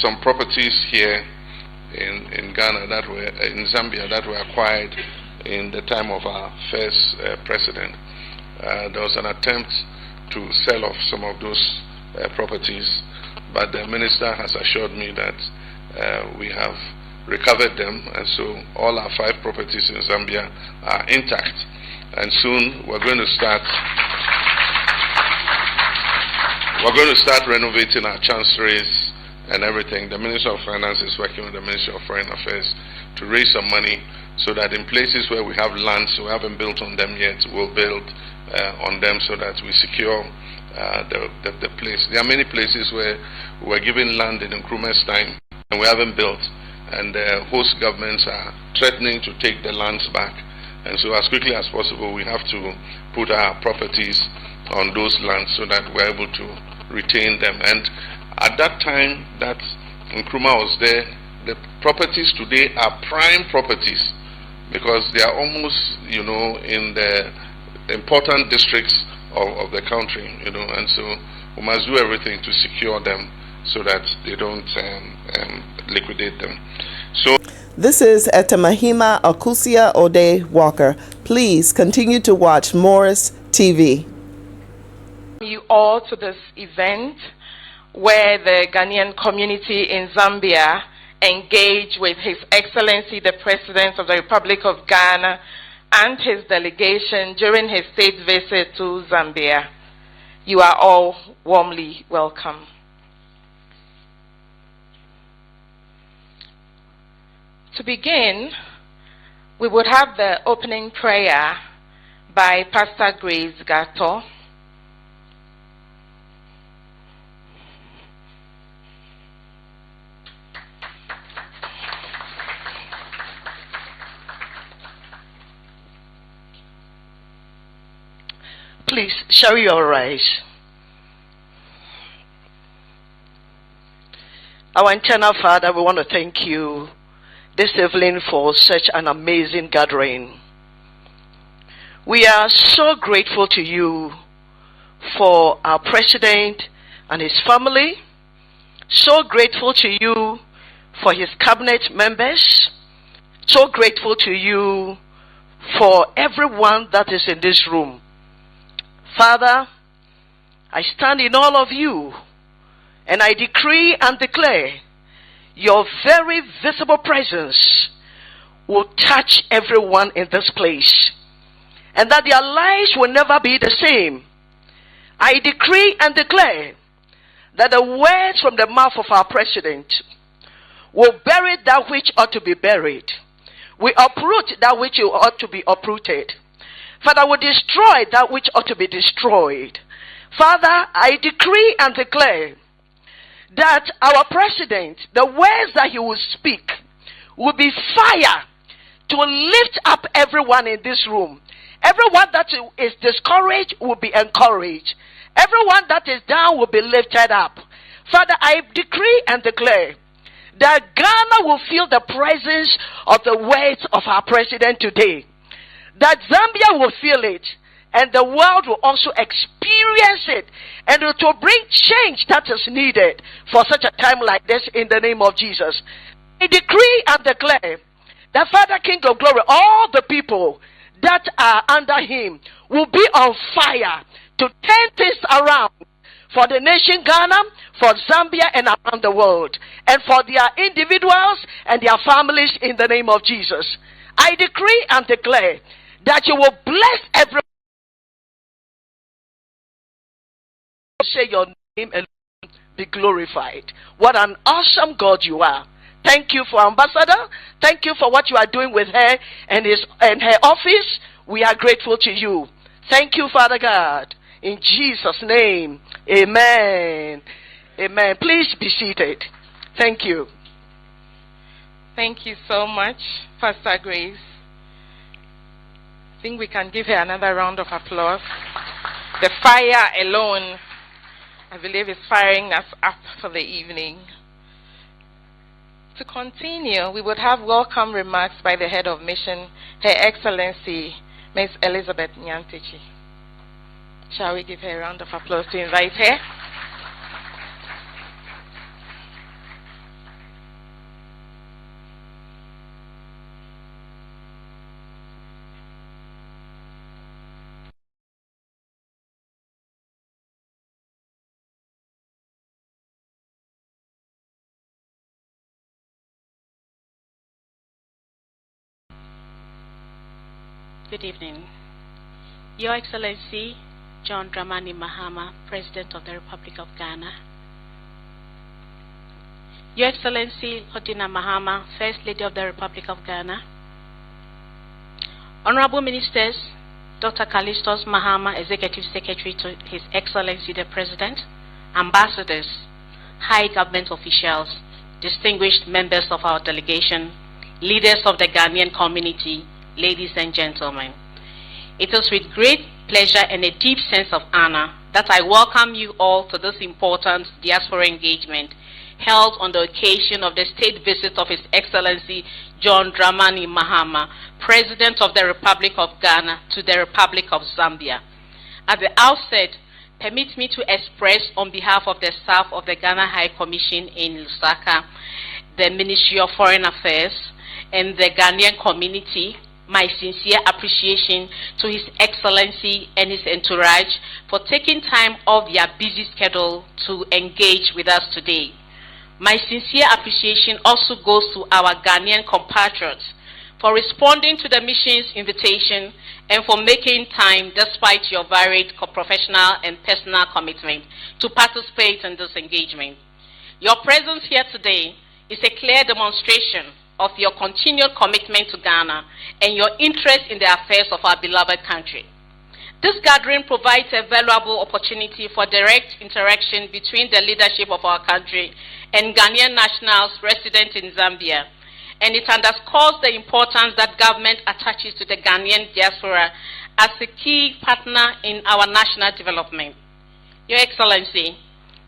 some properties here in Ghana that were in Zambia that were acquired in the time of our first president. There was an attempt to sell off some of those properties, but the minister has assured me that we have recovered them, and so all our 5 properties in Zambia are intact. And soon we're going to start renovating our chanceries and everything. The Minister of Finance is working with the Ministry of Foreign Affairs to raise some money so that in places where we have lands, we haven't built on them yet, we'll build on them so that we secure the place. There are many places where we're given land in Nkrumah's time and we haven't built, and the host governments are threatening to take the lands back. And so as quickly as possible, we have to put our properties on those lands so that we're able to retain them. And at that time that Nkrumah was there, the properties today are prime properties because they are almost, in the important districts of the country, and so we must do everything to secure them so that they don't liquidate them. So this is Etemahima Akusia Ode Walker. Please continue to watch Morris TV. You all to this event where the Ghanaian community in Zambia engage with His Excellency the President of the Republic of Ghana and his delegation during his state visit to Zambia. You are all warmly welcome. To begin, we would have the opening prayer by Pastor Grace Gato. Please, shall we all rise? Our eternal Father, we want to thank you this evening for such an amazing gathering. We are so grateful to you for our president and his family, so grateful to you for his cabinet members, so grateful to you for everyone that is in this room. Father, I stand in all of you and I decree and declare your very visible presence will touch everyone in this place, and that their lives will never be the same. I decree and declare that the words from the mouth of our president will bury that which ought to be buried. We uproot that which ought to be uprooted. Father, we destroy that which ought to be destroyed. Father, I decree and declare that our president, the words that he will speak, will be fire to lift up everyone in this room. Everyone that is discouraged will be encouraged. Everyone that is down will be lifted up. Father, I decree and declare that Ghana will feel the presence of the words of our president today. That Zambia will feel it, and the world will also experience it, and it will bring change that is needed for such a time like this in the name of Jesus. I decree and declare that Father King of Glory, all the people that are under him will be on fire to turn things around for the nation Ghana, for Zambia and around the world, and for their individuals and their families in the name of Jesus. I decree and declare that you will bless everyone. Say your name and be glorified. What an awesome God you are. Thank you for Ambassador. Thank you for what you are doing with her and her office. We are grateful to you. Thank you, Father God. In Jesus' name, amen. Amen. Please be seated. Thank you. Thank you so much, Pastor Grace. I think we can give her another round of applause. The fire alone, I believe, is firing us up for the evening. To continue, we would have welcome remarks by the head of mission, Her Excellency, Ms. Elizabeth Nyantichi. Shall we give her a round of applause to invite her? Good evening. Your Excellency, John Dramani Mahama, President of the Republic of Ghana. Your Excellency, Hodina Mahama, First Lady of the Republic of Ghana. Honorable Ministers, Dr. Callistus Mahama, Executive Secretary to His Excellency the President, Ambassadors, High Government officials, distinguished members of our delegation, leaders of the Ghanaian community, ladies and gentlemen. It is with great pleasure and a deep sense of honor that I welcome you all to this important diaspora engagement held on the occasion of the state visit of His Excellency John Dramani Mahama, President of the Republic of Ghana, to the Republic of Zambia. At the outset, permit me to express on behalf of the staff of the Ghana High Commission in Lusaka, the Ministry of Foreign Affairs, and the Ghanaian community, my sincere appreciation to His Excellency and his entourage for taking time off their busy schedule to engage with us today. My sincere appreciation also goes to our Ghanaian compatriots for responding to the mission's invitation and for making time despite your varied professional and personal commitment to participate in this engagement. Your presence here today is a clear demonstration of your continued commitment to Ghana and your interest in the affairs of our beloved country. This gathering provides a valuable opportunity for direct interaction between the leadership of our country and Ghanaian nationals resident in Zambia, and it underscores the importance that government attaches to the Ghanaian diaspora as a key partner in our national development. Your Excellency,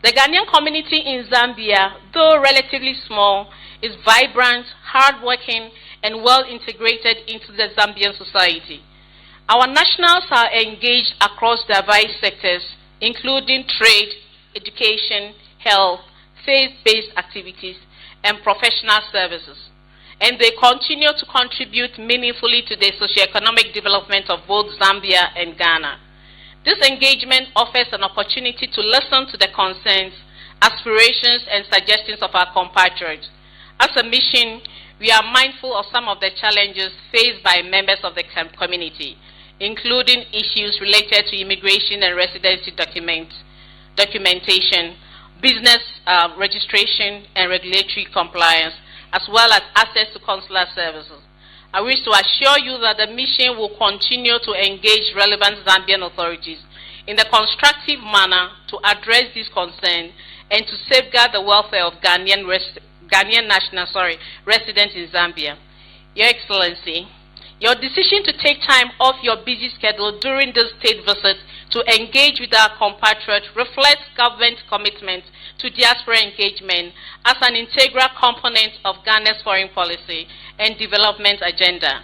the Ghanaian community in Zambia, though relatively small, is vibrant, hardworking, and well integrated into the Zambian society. Our nationals are engaged across diverse sectors, including trade, education, health, faith-based activities, and professional services. And they continue to contribute meaningfully to the socio-economic development of both Zambia and Ghana. This engagement offers an opportunity to listen to the concerns, aspirations, and suggestions of our compatriots. As a mission, we are mindful of some of the challenges faced by members of the community, including issues related to immigration and residency documentation, business registration and regulatory compliance, as well as access to consular services. I wish to assure you that the mission will continue to engage relevant Zambian authorities in a constructive manner to address these concerns and to safeguard the welfare of Ghanaian nationals residents in Zambia. Your Excellency, your decision to take time off your busy schedule during this state visit to engage with our compatriots reflects government commitment to diaspora engagement as an integral component of Ghana's foreign policy and development agenda.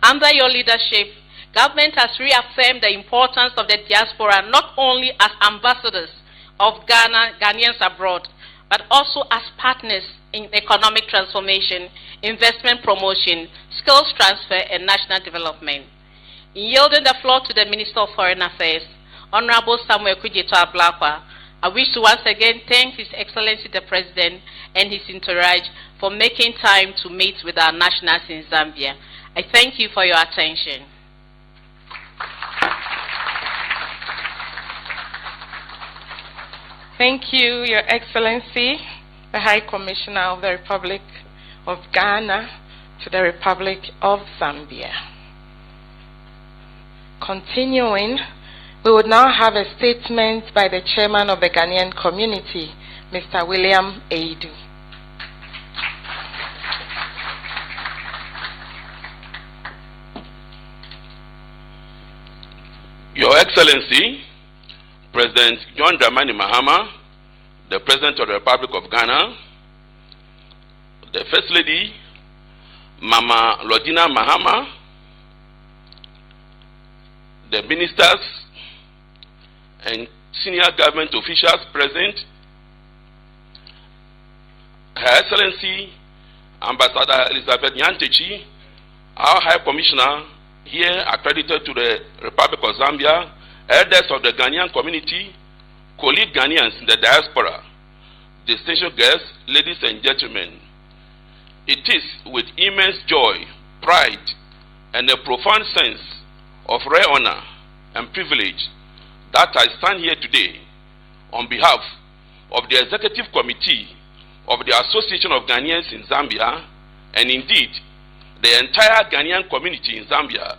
Under your leadership, government has reaffirmed the importance of the diaspora not only as ambassadors of Ghanaians abroad, but also as partners in economic transformation, investment promotion, skills transfer, and national development. In yielding the floor to the Minister of Foreign Affairs, Honorable Samuel Kudjeto Ablakwa, I wish to once again thank His Excellency the President and his entourage for making time to meet with our nationals in Zambia. I thank you for your attention. Thank you, Your Excellency, the High Commissioner of the Republic of Ghana to the Republic of Zambia. Continuing, we would now have a statement by the Chairman of the Ghanaian Community, Mr. William Aidu. Your Excellency, President John Dramani Mahama, the President of the Republic of Ghana, the First Lady, Mama Lodina Mahama, the ministers and senior government officials present, Her Excellency Ambassador Elizabeth Nyantechi, our High Commissioner here accredited to the Republic of Zambia, elders of the Ghanaian community, colleague Ghanaians in the diaspora, distinguished guests, ladies and gentlemen. It is with immense joy, pride, and a profound sense of rare honor and privilege that I stand here today on behalf of the Executive Committee of the Association of Ghanaians in Zambia, and indeed the entire Ghanaian community in Zambia,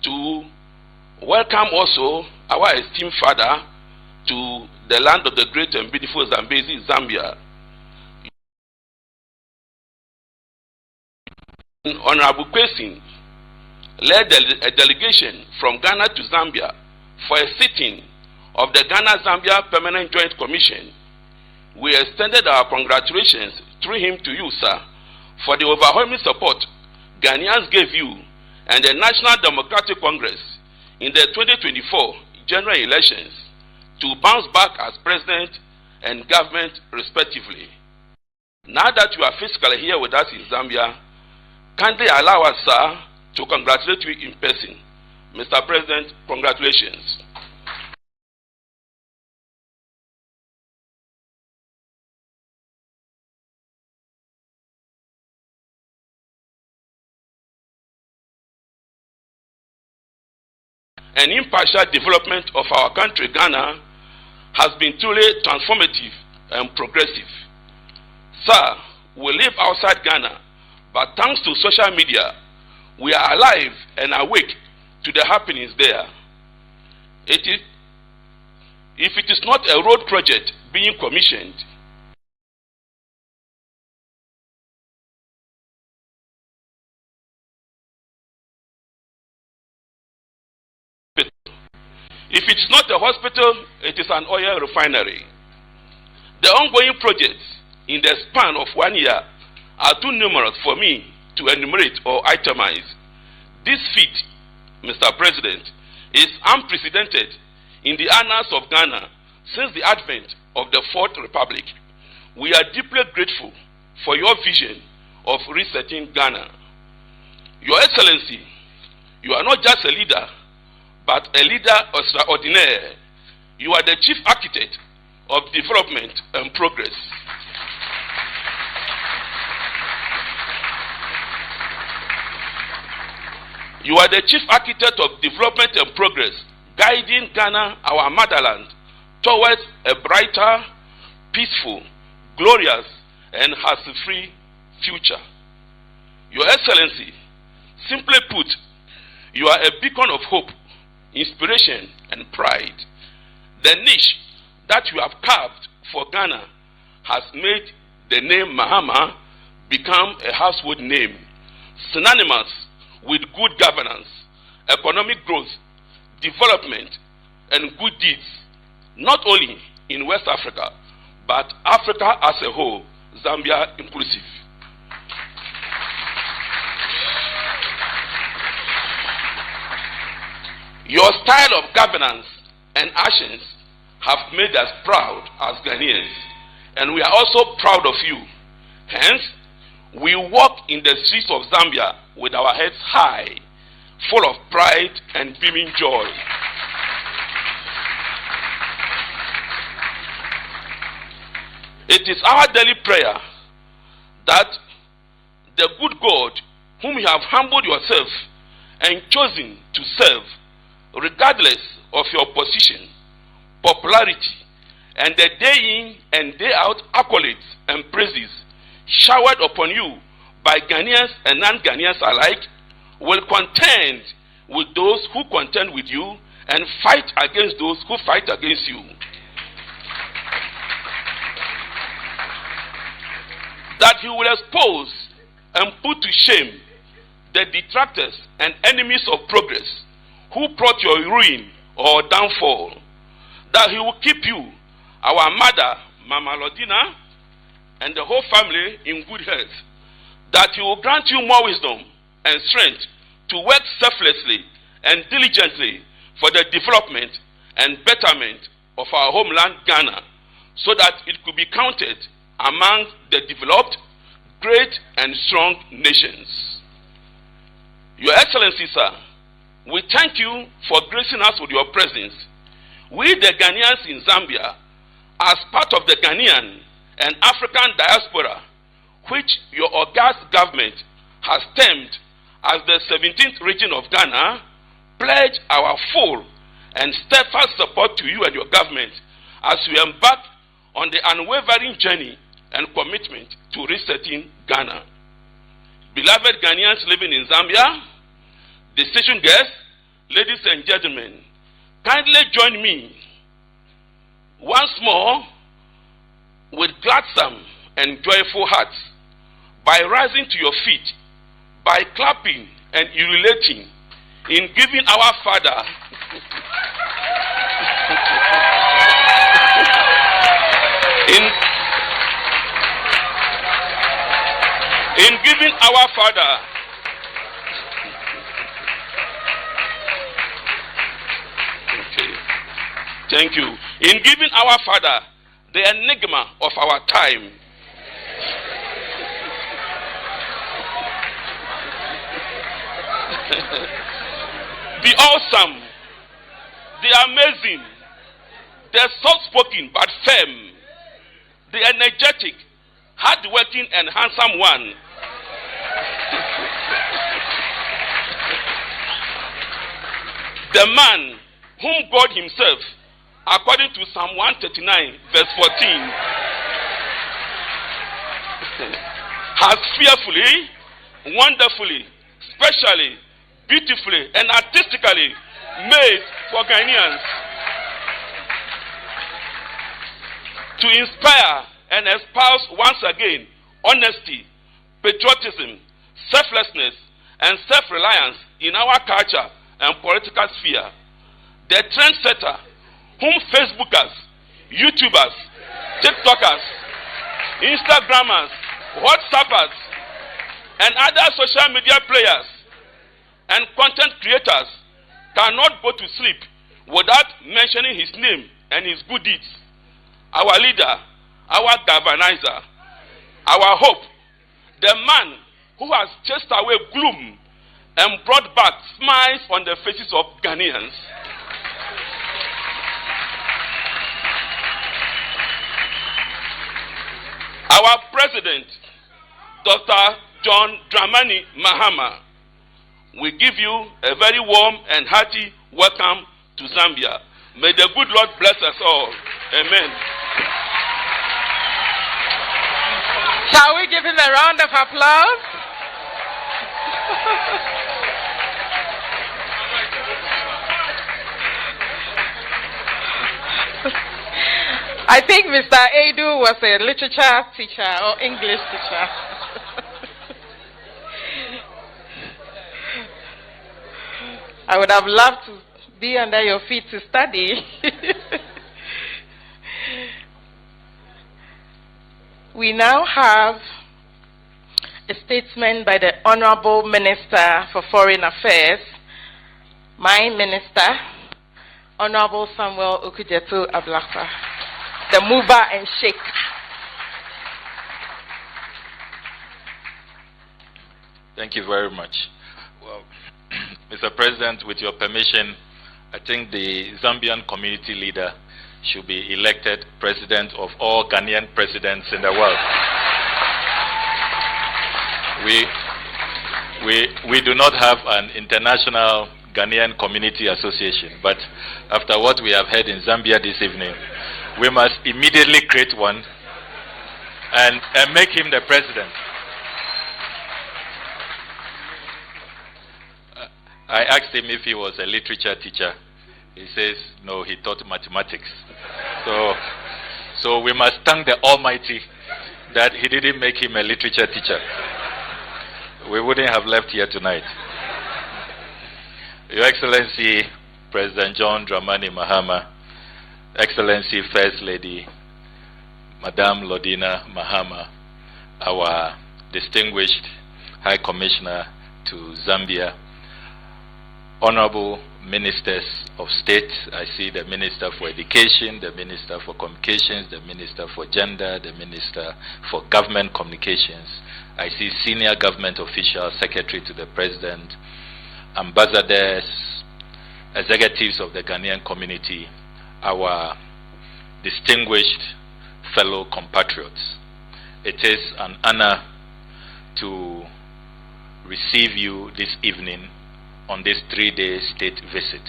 to welcome also our esteemed father to the land of the great and beautiful Zambezi, Zambia. Honorable Kwesin led a delegation from Ghana to Zambia for a sitting of the Ghana-Zambia Permanent Joint Commission. We extended our congratulations through him to you, sir, for the overwhelming support Ghanaians gave you and the National Democratic Congress in the 2024 general elections to bounce back as president and government respectively. Now that you are physically here with us in Zambia, kindly allow us, sir, to congratulate you in person. Mr. President, congratulations. An impartial development of our country, Ghana, has been truly transformative and progressive. Sir, we live outside Ghana, but thanks to social media, we are alive and awake to the happenings there. If it is not a road project being commissioned, if it is not a hospital, it is an oil refinery. The ongoing projects in the span of 1 year are too numerous for me to enumerate or itemize. This feat, Mr. President, is unprecedented in the annals of Ghana since the advent of the Fourth Republic. We are deeply grateful for your vision of resetting Ghana. Your Excellency, you are not just a leader, but a leader extraordinaire. You are the chief architect of development and progress. You are the chief architect of development and progress, guiding Ghana, our motherland, towards a brighter, peaceful, glorious, and hassle-free future. Your Excellency, simply put, you are a beacon of hope, inspiration, and pride. The niche that you have carved for Ghana has made the name Mahama become a household name, synonymous with good governance, economic growth, development, and good deeds, not only in West Africa, but Africa as a whole, Zambia inclusive. Your style of governance and actions have made us proud as Ghanaians, and we are also proud of you. Hence, we walk in the streets of Zambia with our heads high, full of pride and beaming joy. It is our daily prayer that the good God, whom you have humbled yourself and chosen to serve, regardless of your position, popularity, and the day in and day out accolades and praises showered upon you by Ghanaians and non-Ghanaians alike, will contend with those who contend with you and fight against those who fight against you. That he will expose and put to shame the detractors and enemies of progress who brought your ruin or downfall. That he will keep you, our mother, Mama Lodina, and the whole family in good health. That he will grant you more wisdom and strength to work selflessly and diligently for the development and betterment of our homeland Ghana, so that it could be counted among the developed, great and strong nations. Your Excellency, sir, we thank you for gracing us with your presence. We, the Ghanaians in Zambia, as part of the Ghanaian and African diaspora, which your august government has termed as the 17th region of Ghana, pledge our full and steadfast support to you and your government as we embark on the unwavering journey and commitment to resetting Ghana. Beloved Ghanaians living in Zambia, distinguished guests, ladies and gentlemen, kindly join me once more with gladsome and joyful hearts by rising to your feet, by clapping and ululating in giving our Father in giving our Father thank you. In giving our Father the enigma of our time. The awesome, the amazing, the soft-spoken but firm, the energetic, hard-working and handsome one. The man whom God himself, according to Psalm 139, verse 14, has fearfully, wonderfully, specially, beautifully, and artistically made for Ghanaians to inspire and espouse once again honesty, patriotism, selflessness, and self-reliance in our culture and political sphere. The trendsetter whom Facebookers, YouTubers, TikTokers, Instagrammers, WhatsAppers, and other social media players and content creators cannot go to sleep without mentioning his name and his good deeds. Our leader, our galvanizer, our hope, the man who has chased away gloom and brought back smiles on the faces of Ghanaians. Our President, Dr. John Dramani Mahama, we give you a very warm and hearty welcome to Zambia. May the good Lord bless us all. Amen. Shall we give him a round of applause? I think Mr. Edu was a literature teacher or English teacher. I would have loved to be under your feet to study. We now have a statement by the Honorable Minister for Foreign Affairs, my Minister, Honorable Samuel Okujetu Ablakwa, the mover and shaker. Thank you very much. Well, Mr. President, with your permission, I think the Zambian community leader should be elected president of all Ghanaian presidents in the world. We do not have an international Ghanaian community association, but after what we have heard in Zambia this evening, we must immediately create one and make him the president. I asked him if he was a literature teacher. He says, no, he taught mathematics. So we must thank the Almighty that he didn't make him a literature teacher. We wouldn't have left here tonight. Your Excellency, President John Dramani Mahama, Excellency First Lady, Madame Lodina Mahama, our distinguished High Commissioner to Zambia, Honorable Ministers of State. I see the Minister for Education, the Minister for Communications, the Minister for Gender, the Minister for Government Communications. I see senior government officials, Secretary to the President, ambassadors, executives of the Ghanaian community, our distinguished fellow compatriots. It is an honor to receive you this evening on this 3-day state visit.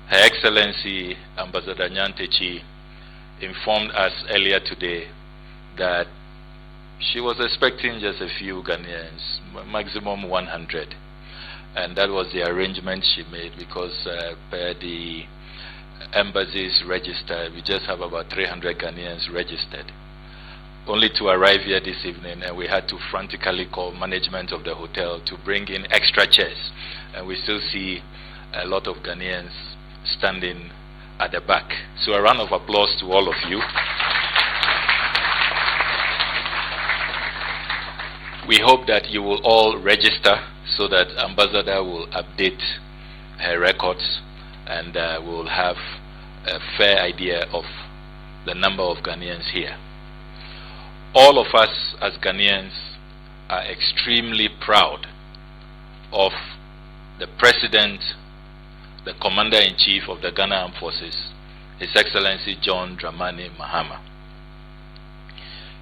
Her Excellency Ambassador Nyantechi informed us earlier today that she was expecting just a few Ghanaians, maximum 100. And that was the arrangement she made, because per the embassy's register, we just have about 300 Ghanaians registered. Only to arrive here this evening, and we had to frantically call management of the hotel to bring in extra chairs. And we still see a lot of Ghanaians standing at the back. So a round of applause to all of you. We hope that you will all register so that Ambassador will update her records, and we'll have a fair idea of the number of Ghanaians here. All of us as Ghanaians are extremely proud of the President, the Commander-in-Chief of the Ghana Armed Forces, His Excellency John Dramani Mahama.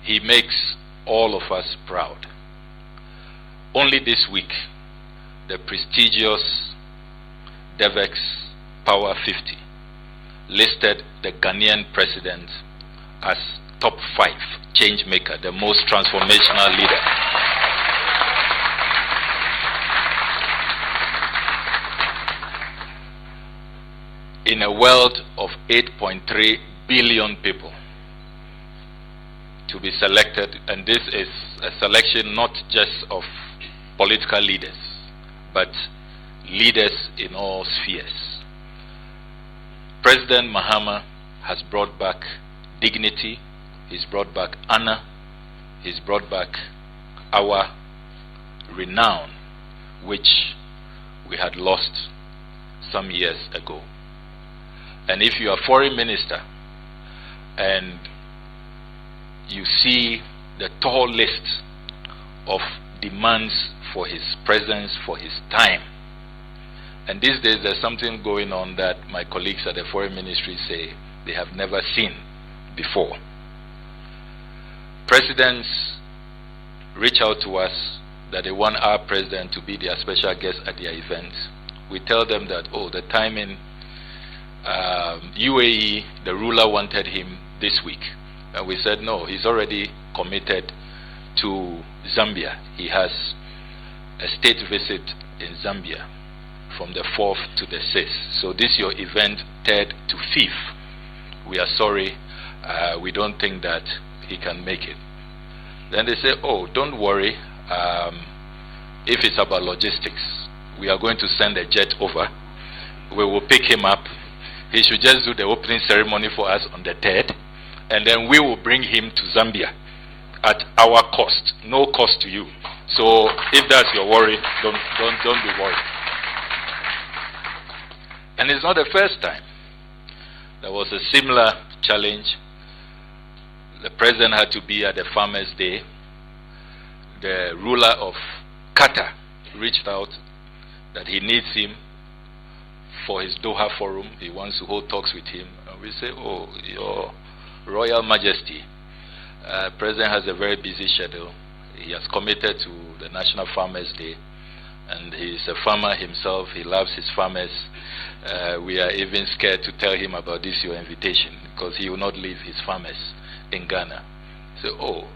He makes all of us proud. Only this week, the prestigious DEVEX Power 50 listed the Ghanaian President as top 5 change maker, the most transformational leader. In a world of 8.3 billion people, to be selected, and this is a selection not just of political leaders, but leaders in all spheres. President Mahama has brought back dignity, he's brought back honor, he's brought back our renown, which we had lost some years ago. And if you are foreign minister and you see the tall list of demands for his presence, for his time, and these days there's something going on that my colleagues at the foreign ministry say they have never seen before. Presidents reach out to us that they want our president to be their special guest at their events. We tell them that, oh, the time in UAE, the ruler wanted him this week. And we said, no, he's already committed to Zambia. He has a state visit in Zambia from the 4th to the 6th. So this is your event, 3rd to 5th. We are sorry, we don't think that he can make it. Then they say, oh, don't worry, if it's about logistics, we are going to send a jet over. We will pick him up. He should just do the opening ceremony for us on the 3rd, and then we will bring him to Zambia at our cost, no cost to you. So if that's your worry, don't be worried. And it's not the first time. There was a similar challenge. The president had to be at the Farmers' Day. The ruler of Qatar reached out that he needs him for his Doha forum. He wants to hold talks with him. And we say, oh, your Royal Majesty, President has a very busy schedule. He has committed to the National Farmers' Day, and he's a farmer himself. He loves his farmers. We are even scared to tell him about this your invitation, because he will not leave his farmers in Ghana. So,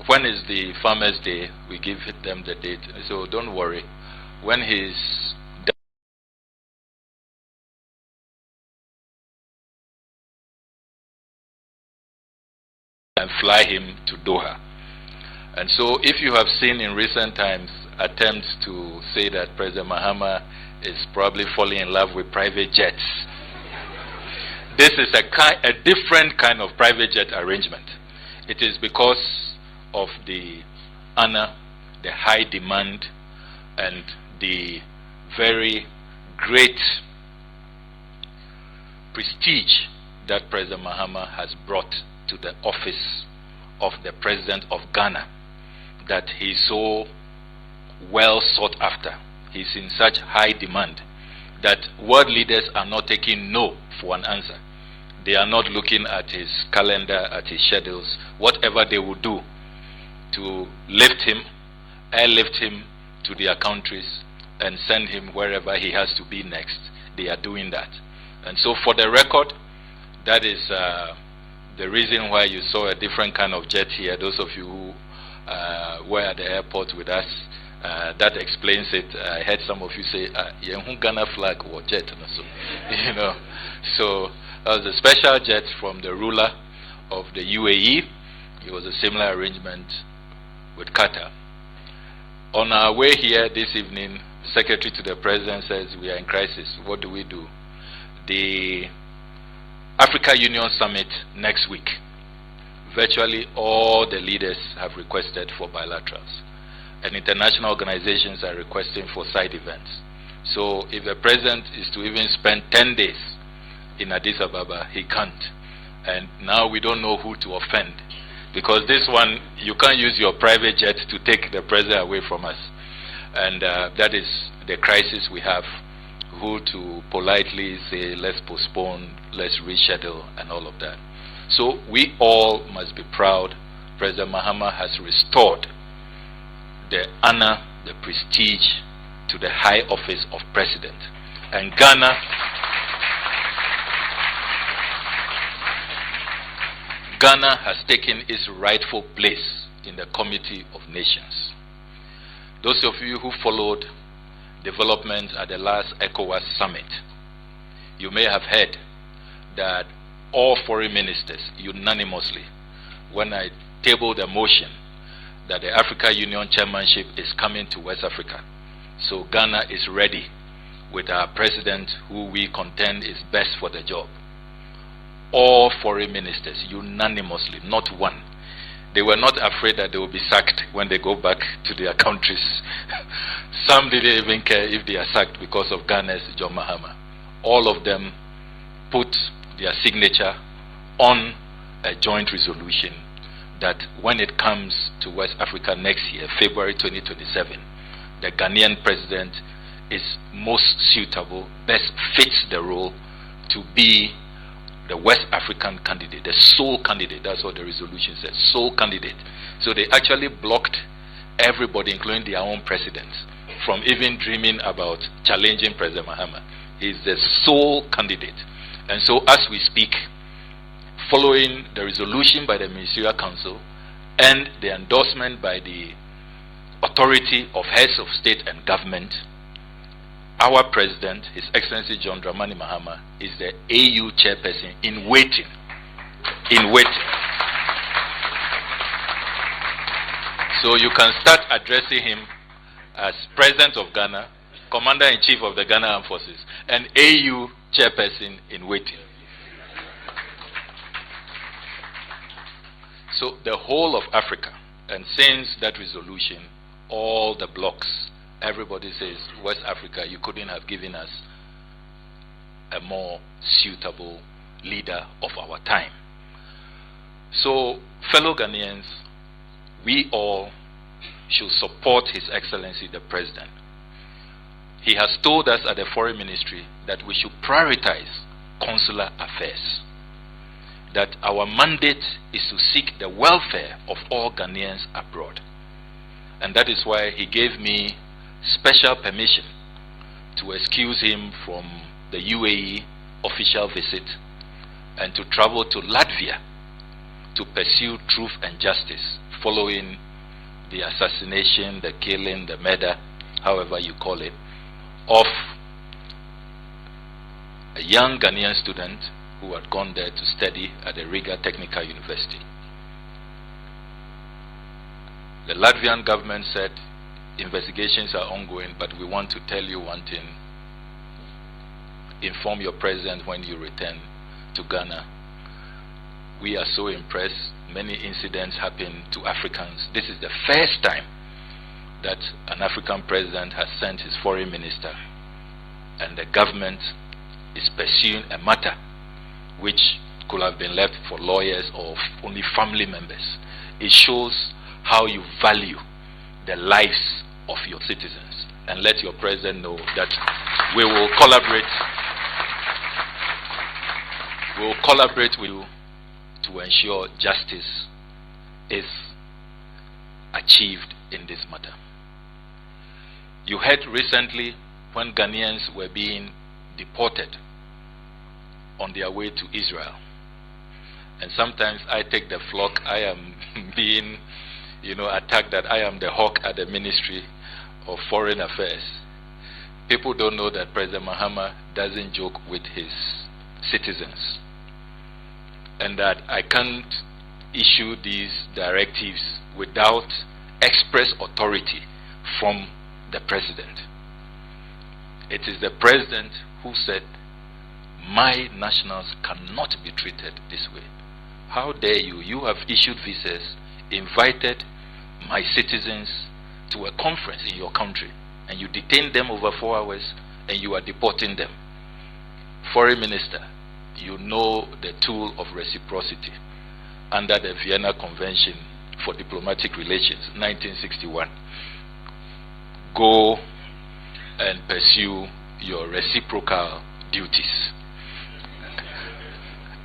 when is the Farmers' Day? We give them the date. So don't worry. When he's done, and fly him to Doha. And so if you have seen in recent times attempts to say that President Mahama is probably falling in love with private jets, this is a different kind of private jet arrangement. It is because of the honor, the high demand, and the very great prestige that President Mahama has brought to the office of the President of Ghana, that he is so well sought after. He's in such high demand that world leaders are not taking no for an answer. They are not looking at his calendar, at his schedules, whatever they will do to lift him, airlift him to their countries and send him wherever he has to be next. They are doing that. And so for the record, that is the reason why you saw a different kind of jet here. Those of you who were at the airport with us, that explains it. I heard some of you say, Ghana flag or jet. So, you know, so that was a special jet from the ruler of the UAE. It was a similar arrangement with Qatar. On our way here this evening, Secretary to the President says we are in crisis. What do we do? The Africa Union Summit next week. Virtually all the leaders have requested for bilaterals, and international organizations are requesting for side events. So if the President is to even spend 10 days in Addis Ababa, he can't. And now we don't know who to offend, because this one, you can't use your private jet to take the President away from us. And that is the crisis we have. Who to politely say, let's postpone, let's reschedule, and all of that. So we all must be proud. President Mahama has restored the honor, the prestige to the high office of president. And Ghana has taken its rightful place in the Community of Nations. Those of you who followed developments at the last ECOWAS summit, you may have heard that all foreign ministers unanimously, when I tabled a motion that the Africa Union chairmanship is coming to West Africa, so Ghana is ready with our president who we contend is best for the job. All foreign ministers unanimously, not one. They were not afraid that they will be sacked when they go back to their countries. Some didn't even care if they are sacked because of Ghana's John Mahama. All of them put their signature on a joint resolution that when it comes to West Africa next year, February 2027, the Ghanaian president is most suitable, best fits the role to be the West African candidate, the sole candidate. That's what the resolution says, sole candidate. So they actually blocked everybody, including their own presidents, from even dreaming about challenging President Mahama. He's the sole candidate. And so as we speak, following the resolution by the Ministerial Council and the endorsement by the authority of heads of state and government, our president, His Excellency John Dramani Mahama, is the AU chairperson in waiting. In waiting. So you can start addressing him as President of Ghana, Commander-in-Chief of the Ghana Armed Forces, and AU chairperson in waiting. So the whole of Africa, and since that resolution, all the blocs, everybody says, West Africa, you couldn't have given us a more suitable leader of our time. So, fellow Ghanaians, we all should support His Excellency the President. He has told us at the Foreign Ministry that we should prioritize consular affairs, that our mandate is to seek the welfare of all Ghanaians abroad. And that is why he gave me special permission to excuse him from the UAE official visit and to travel to Latvia to pursue truth and justice following the assassination, the killing, the murder, however you call it, of a young Ghanaian student who had gone there to study at the Riga Technical University. The Latvian government said investigations are ongoing, but we want to tell you one thing. Inform your president when you return to Ghana. We are so impressed. Many incidents happen to Africans. This is the first time that an African president has sent his foreign minister, and the government is pursuing a matter which could have been left for lawyers or only family members. It shows how you value the lives of your citizens, and let your president know that we will collaborate with you to ensure justice is achieved in this matter. You heard recently when Ghanaians were being deported on their way to Israel. And sometimes I take the flock. I am being, attacked that I am the hawk at the Ministry of Foreign Affairs. People don't know that President Mahama doesn't joke with his citizens, and that I can't issue these directives without express authority from the President. It is the President who said, my nationals cannot be treated this way. How dare you? You have issued visas, invited my citizens to a conference in your country, and you detained them over 4 hours, and you are deporting them. Foreign Minister, you know the tool of reciprocity under the Vienna Convention for Diplomatic Relations, 1961. Go and pursue your reciprocal duties.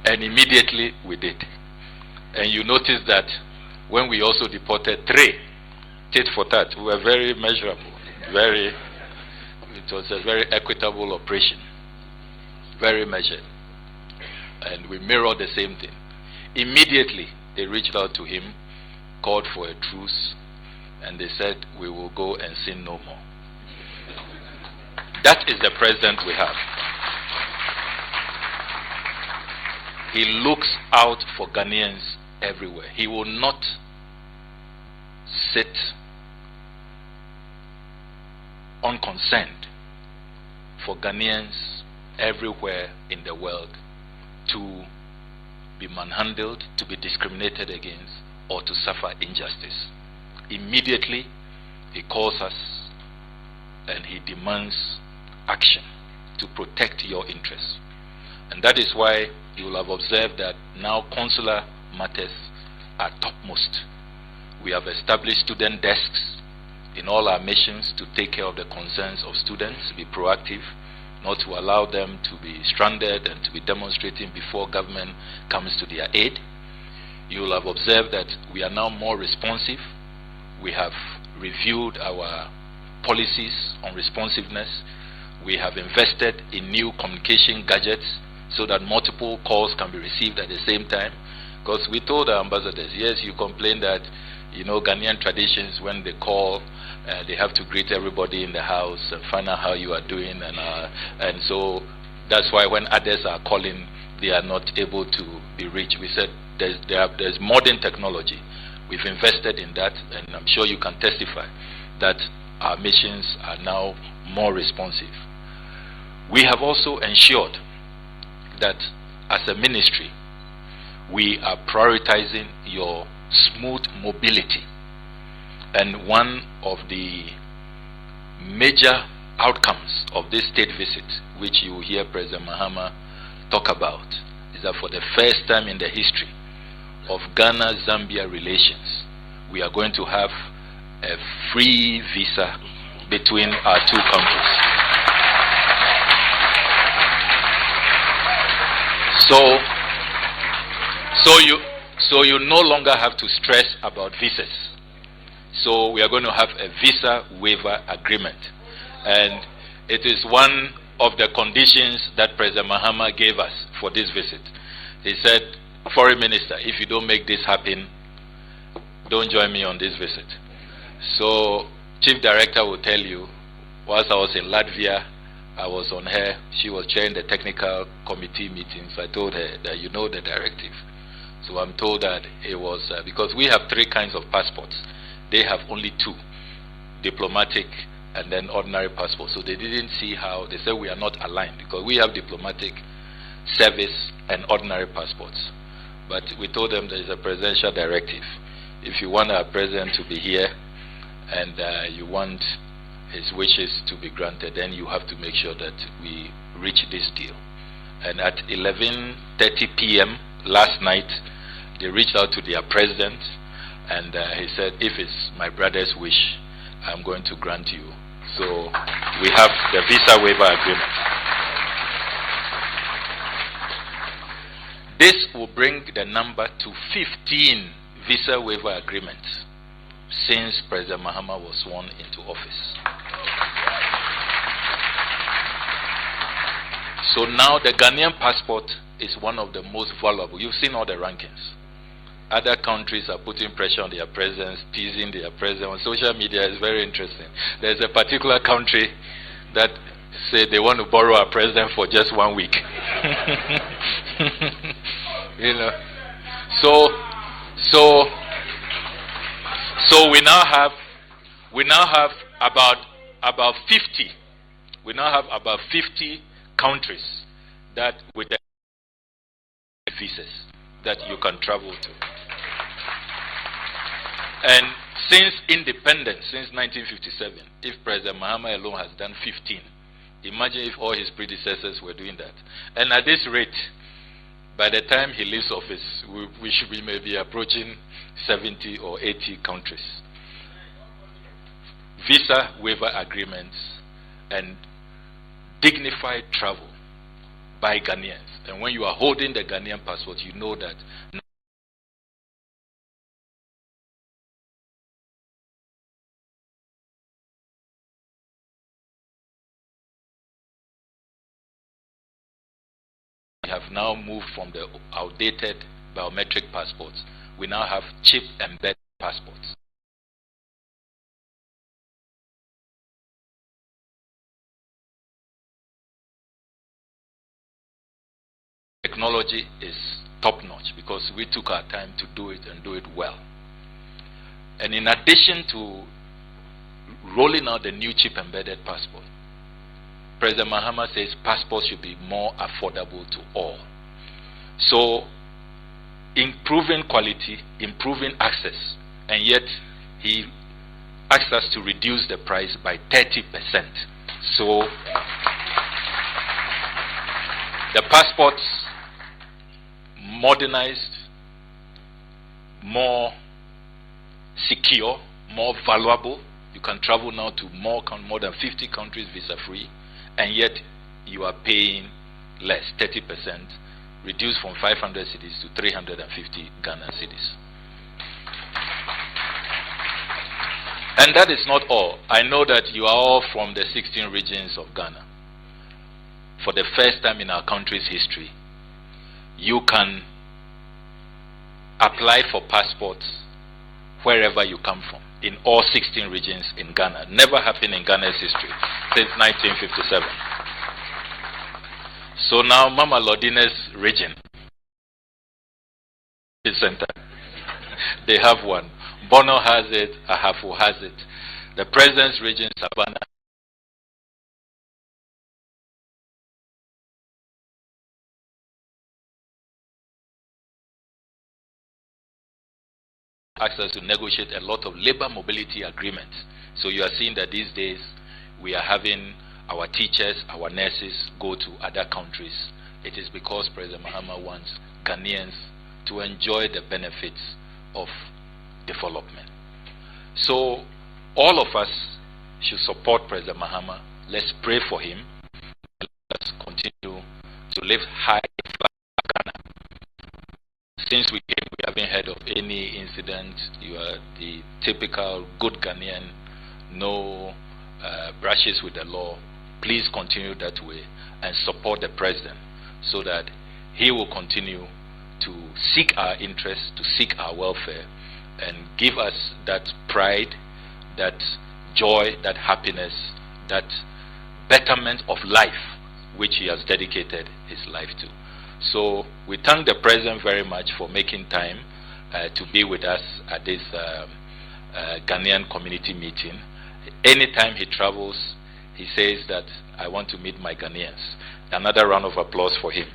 And immediately we did. And you notice that when we also deported 3, tit for tat, we were very measurable. It was a very equitable operation. Very measured. And we mirrored the same thing. Immediately they reached out to him, called for a truce, and they said, we will go and sin no more. That is the president we have. He looks out for Ghanaians everywhere. He will not sit unconcerned for Ghanaians everywhere in the world to be manhandled, to be discriminated against, or to suffer injustice. Immediately, he calls us and he demands action to protect your interests. And that is why you will have observed that now consular matters are topmost. We have established student desks in all our missions to take care of the concerns of students, be proactive, not to allow them to be stranded and to be demonstrating before government comes to their aid. You will have observed that we are now more responsive. We have reviewed our policies on responsiveness. We have invested in new communication gadgets so that multiple calls can be received at the same time. Because we told our ambassadors, yes, you complain that, Ghanaian traditions, when they call, they have to greet everybody in the house and find out how you are doing. And so that's why when others are calling, they are not able to be reached. We said there's modern technology. We've invested in that, and I'm sure you can testify that our missions are now more responsive. We have also ensured that as a ministry, we are prioritizing your smooth mobility. And one of the major outcomes of this state visit, which you will hear President Mahama talk about, is that for the first time in the history of Ghana-Zambia relations, we are going to have a free visa between our two countries. So you no longer have to stress about visas. So we are going to have a visa waiver agreement. And it is one of the conditions that President Mahama gave us for this visit. He said, Foreign Minister, if you don't make this happen, don't join me on this visit. So Chief Director will tell you, whilst I was in Latvia, I was on her. She was chairing the technical committee meetings. I told her that you know the directive. So I'm told that it was because we have 3 kinds of passports. They have only 2, diplomatic and then ordinary passports. So they didn't see how, they said we are not aligned because we have diplomatic, service and ordinary passports. But we told them there is a presidential directive. If you want our president to be here and you want his wishes to be granted, then you have to make sure that we reach this deal. And at 11:30 p.m. last night, they reached out to their president, and he said, if it's my brother's wish, I'm going to grant you. So we have the visa waiver agreement. This will bring the number to 15 visa waiver agreements since President Mahama was sworn into office. So now the Ghanaian passport is one of the most valuable. You've seen all the rankings. Other countries are putting pressure on their presidents, teasing their president. On social media, it's very interesting. There's a particular country that say they want to borrow our president for just 1 week. You know. So we now have about 50. We now have about 50 countries that with the visas that you can travel to. And since independence, since 1957, if President Mahama alone has done 15, imagine if all his predecessors were doing that. And at this rate, by the time he leaves office, we should be maybe approaching 70 or 80 countries. Visa waiver agreements and dignified travel by Ghanaians. And when you are holding the Ghanaian passport, you know that we have now moved from the outdated biometric passports. We now have chip embedded passports. Technology is top-notch because we took our time to do it and do it well. And in addition to rolling out the new chip-embedded passport, President Mahama says passports should be more affordable to all. So, improving quality, improving access, and yet he asked us to reduce the price by 30%. So, the passports modernized, more secure, more valuable. You can travel now to more than 50 countries visa-free, and yet you are paying less, 30%, reduced from 500 cities to 350 Ghana cities. And that is not all. I know that you are all from the 16 regions of Ghana. For the first time in our country's history, you can apply for passports wherever you come from, in all 16 regions in Ghana. Never happened in Ghana's history since 1957. So now Mama Lodina's region center, they have one. Bono has it, Ahafo has it. The President's region, Savannah, asked us to negotiate a lot of labor mobility agreements. So you are seeing that these days we are having our teachers, our nurses go to other countries. It is because President Mahama wants Ghanaians to enjoy the benefits of development. So all of us should support President Mahama. Let's pray for him. Let's continue to live high in Ghana. Since we came, we haven't heard of any incident. You are the typical good Ghanaian, no brushes with the law. Please continue that way and support the president so that he will continue to seek our interests, to seek our welfare, and give us that pride, that joy, that happiness, that betterment of life which he has dedicated his life to. So we thank the president very much for making time to be with us at this Ghanaian community meeting. Anytime he travels, he says that I want to meet my Ghanaians. Another round of applause for him.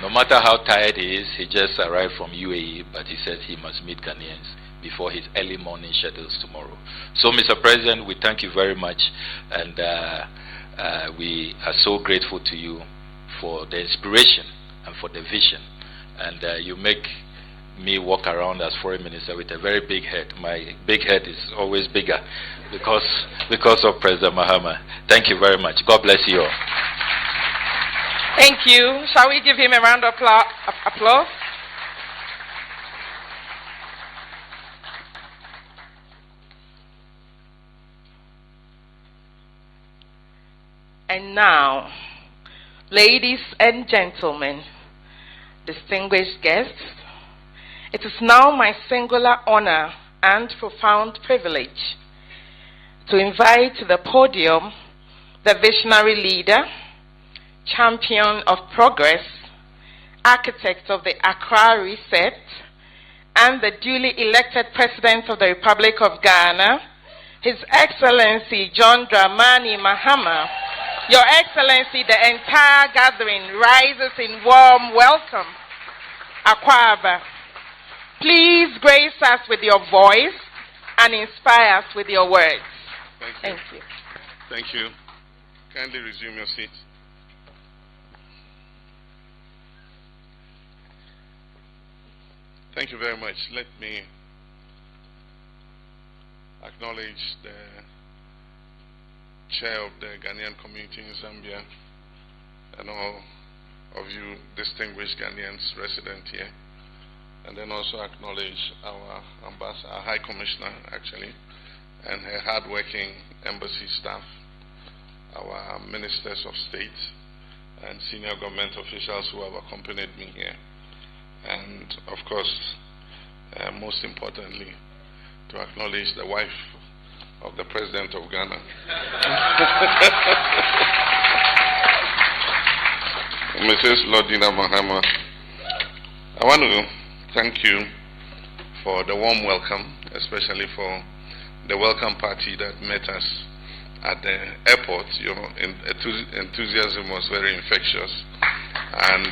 No matter how tired he is, he just arrived from UAE, but he said he must meet Ghanaians before his early morning schedules tomorrow. So, Mr. President, we thank you very much, and we are so grateful to you for the inspiration and for the vision. And you make me walk around as foreign minister with a very big head. My big head is always bigger because of President Mahama. Thank you very much. God bless you all. Thank you. Shall we give him a round of applause? And now, ladies and gentlemen, distinguished guests, it is now my singular honor and profound privilege to invite to the podium the visionary leader, champion of progress, architect of the Accra Reset, and the duly elected President of the Republic of Ghana, His Excellency John Dramani Mahama. Your Excellency, the entire gathering rises in warm welcome. Akwaba, please grace us with your voice and inspire us with your words. Thank you. Thank you. Kindly resume your seat. Thank you very much. Let me acknowledge the chair of the Ghanaian community in Zambia and all of you distinguished Ghanaians resident here. And then also acknowledge our ambassador, our High Commissioner actually, and her hard-working embassy staff, our ministers of state and senior government officials who have accompanied me here. And of course, most importantly, to acknowledge the wife of the President of Ghana. Mrs. Lodina Mahama. I want to thank you for the warm welcome, especially for the welcome party that met us at the airport. Your enthusiasm was very infectious. And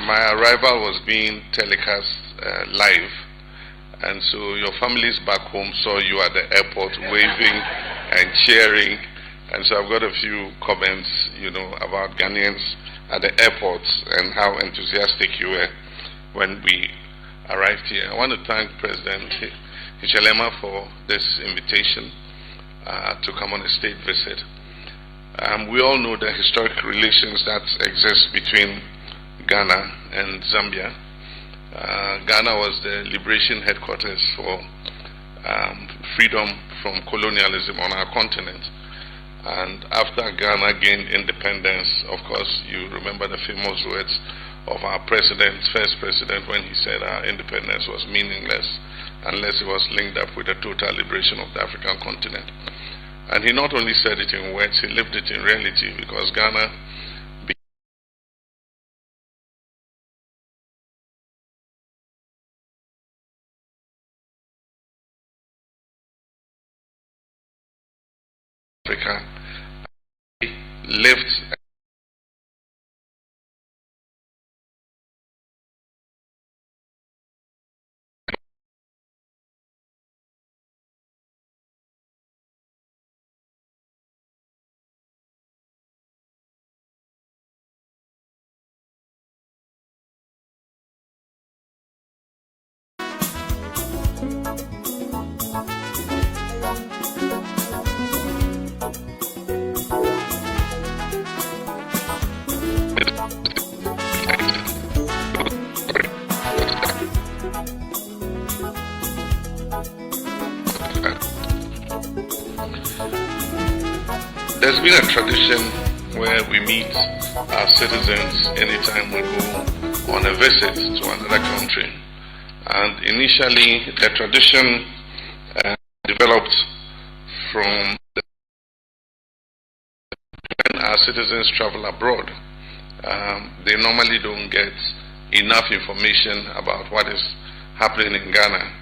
my arrival was being telecast live, and so your families back home saw you at the airport waving and cheering, and so I've got a few comments, about Ghanaians at the airport and how enthusiastic you were when we arrived here. I want to thank President Hichilema for this invitation to come on a state visit. We all know the historic relations that exist between Ghana and Zambia. Ghana was the liberation headquarters for freedom from colonialism on our continent. And after Ghana gained independence, of course, you remember the famous words of our first president, when he said our independence was meaningless unless it was linked up with the total liberation of the African continent. And he not only said it in words, he lived it in reality, because Ghana Africa lived There's been a tradition where we meet our citizens anytime we go on a visit to another country. And initially, the tradition developed from when our citizens travel abroad. They normally don't get enough information about what is happening in Ghana.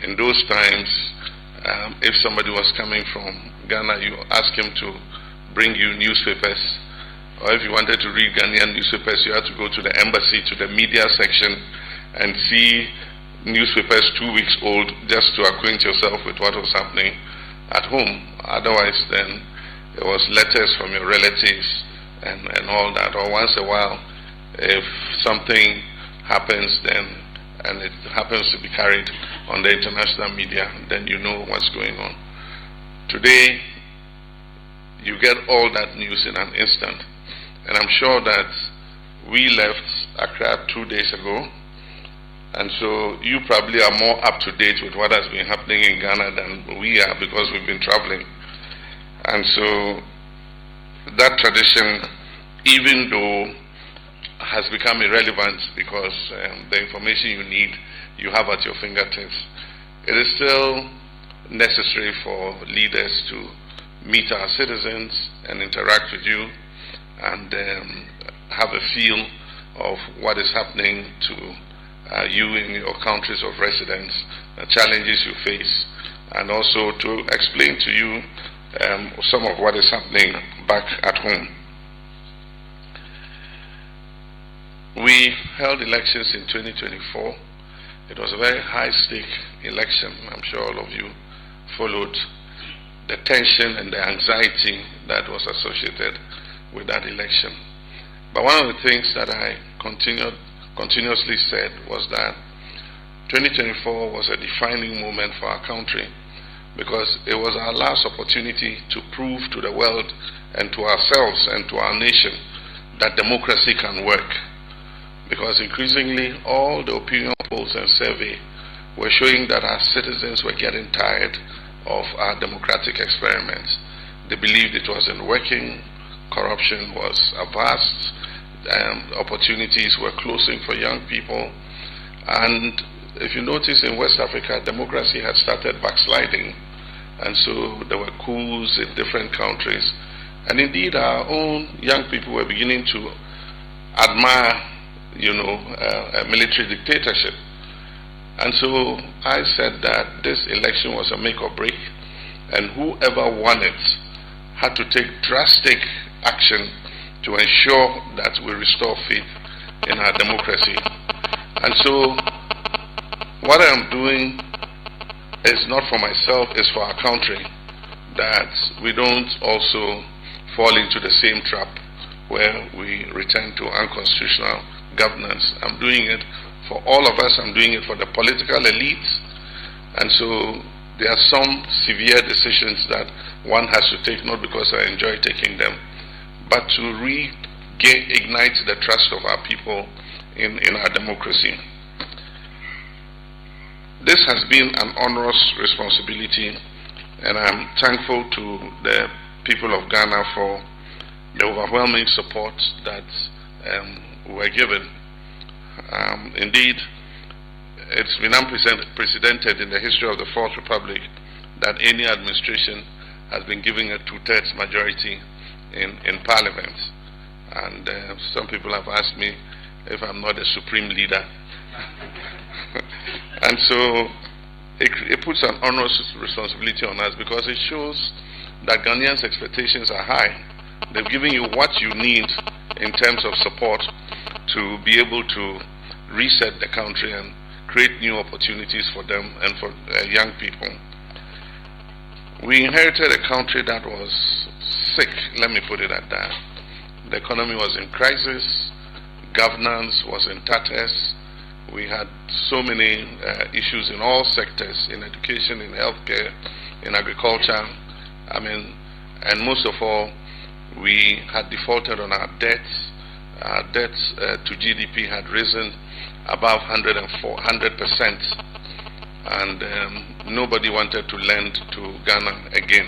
In those times, if somebody was coming from Ghana, you ask him to bring you newspapers, or if you wanted to read Ghanaian newspapers, you had to go to the embassy, to the media section, and see newspapers 2 weeks old, just to acquaint yourself with what was happening at home. Otherwise, then it was letters from your relatives and all that. Or once a while, if something happens, then and it happens to be carried on the international media, then you know what's going on. Today, you get all that news in an instant. And I'm sure that we left Accra 2 days ago, and so you probably are more up to date with what has been happening in Ghana than we are, because we've been traveling. And so that tradition, even though has become irrelevant because the information you need, you have at your fingertips, it is still necessary for leaders to meet our citizens and interact with you and have a feel of what is happening to you in your countries of residence, the challenges you face, and also to explain to you some of what is happening back at home. We held elections in 2024. It was a very high-stake election. I'm sure all of you followed the tension and the anxiety that was associated with that election. But one of the things that I continuously said was that 2024 was a defining moment for our country because it was our last opportunity to prove to the world and to ourselves and to our nation that democracy can work. Because increasingly all the opinion polls and survey were showing that our citizens were getting tired of our democratic experiments. They believed it wasn't working, corruption was vast, opportunities were closing for young people. And if you notice in West Africa, democracy had started backsliding. And so there were coups in different countries. And indeed our own young people were beginning to admire a military dictatorship. And so I said that this election was a make or break, and whoever won it had to take drastic action to ensure that we restore faith in our democracy. And so what I am doing is not for myself, it's for our country, that we don't also fall into the same trap where we return to unconstitutional governance. I'm doing it for all of us. I'm doing it for the political elites. And so there are some severe decisions that one has to take, not because I enjoy taking them, but to reignite the trust of our people in our democracy. This has been an onerous responsibility, and I'm thankful to the people of Ghana for the overwhelming support that were given. Indeed, it's been unprecedented in the history of the Fourth Republic that any administration has been given a 2/3 majority in Parliament. And some people have asked me if I'm not a supreme leader. And so it puts an onerous responsibility on us because it shows that Ghanaians' expectations are high. They've given you what you need in terms of support to be able to reset the country and create new opportunities for them and for young people. We inherited a country that was sick, let me put it at that. The economy was in crisis, governance was in tatters. We had so many issues in all sectors, in education, in healthcare, in agriculture. And most of all, we had defaulted on our debts. Our debts to GDP had risen above 100%. And nobody wanted to lend to Ghana again.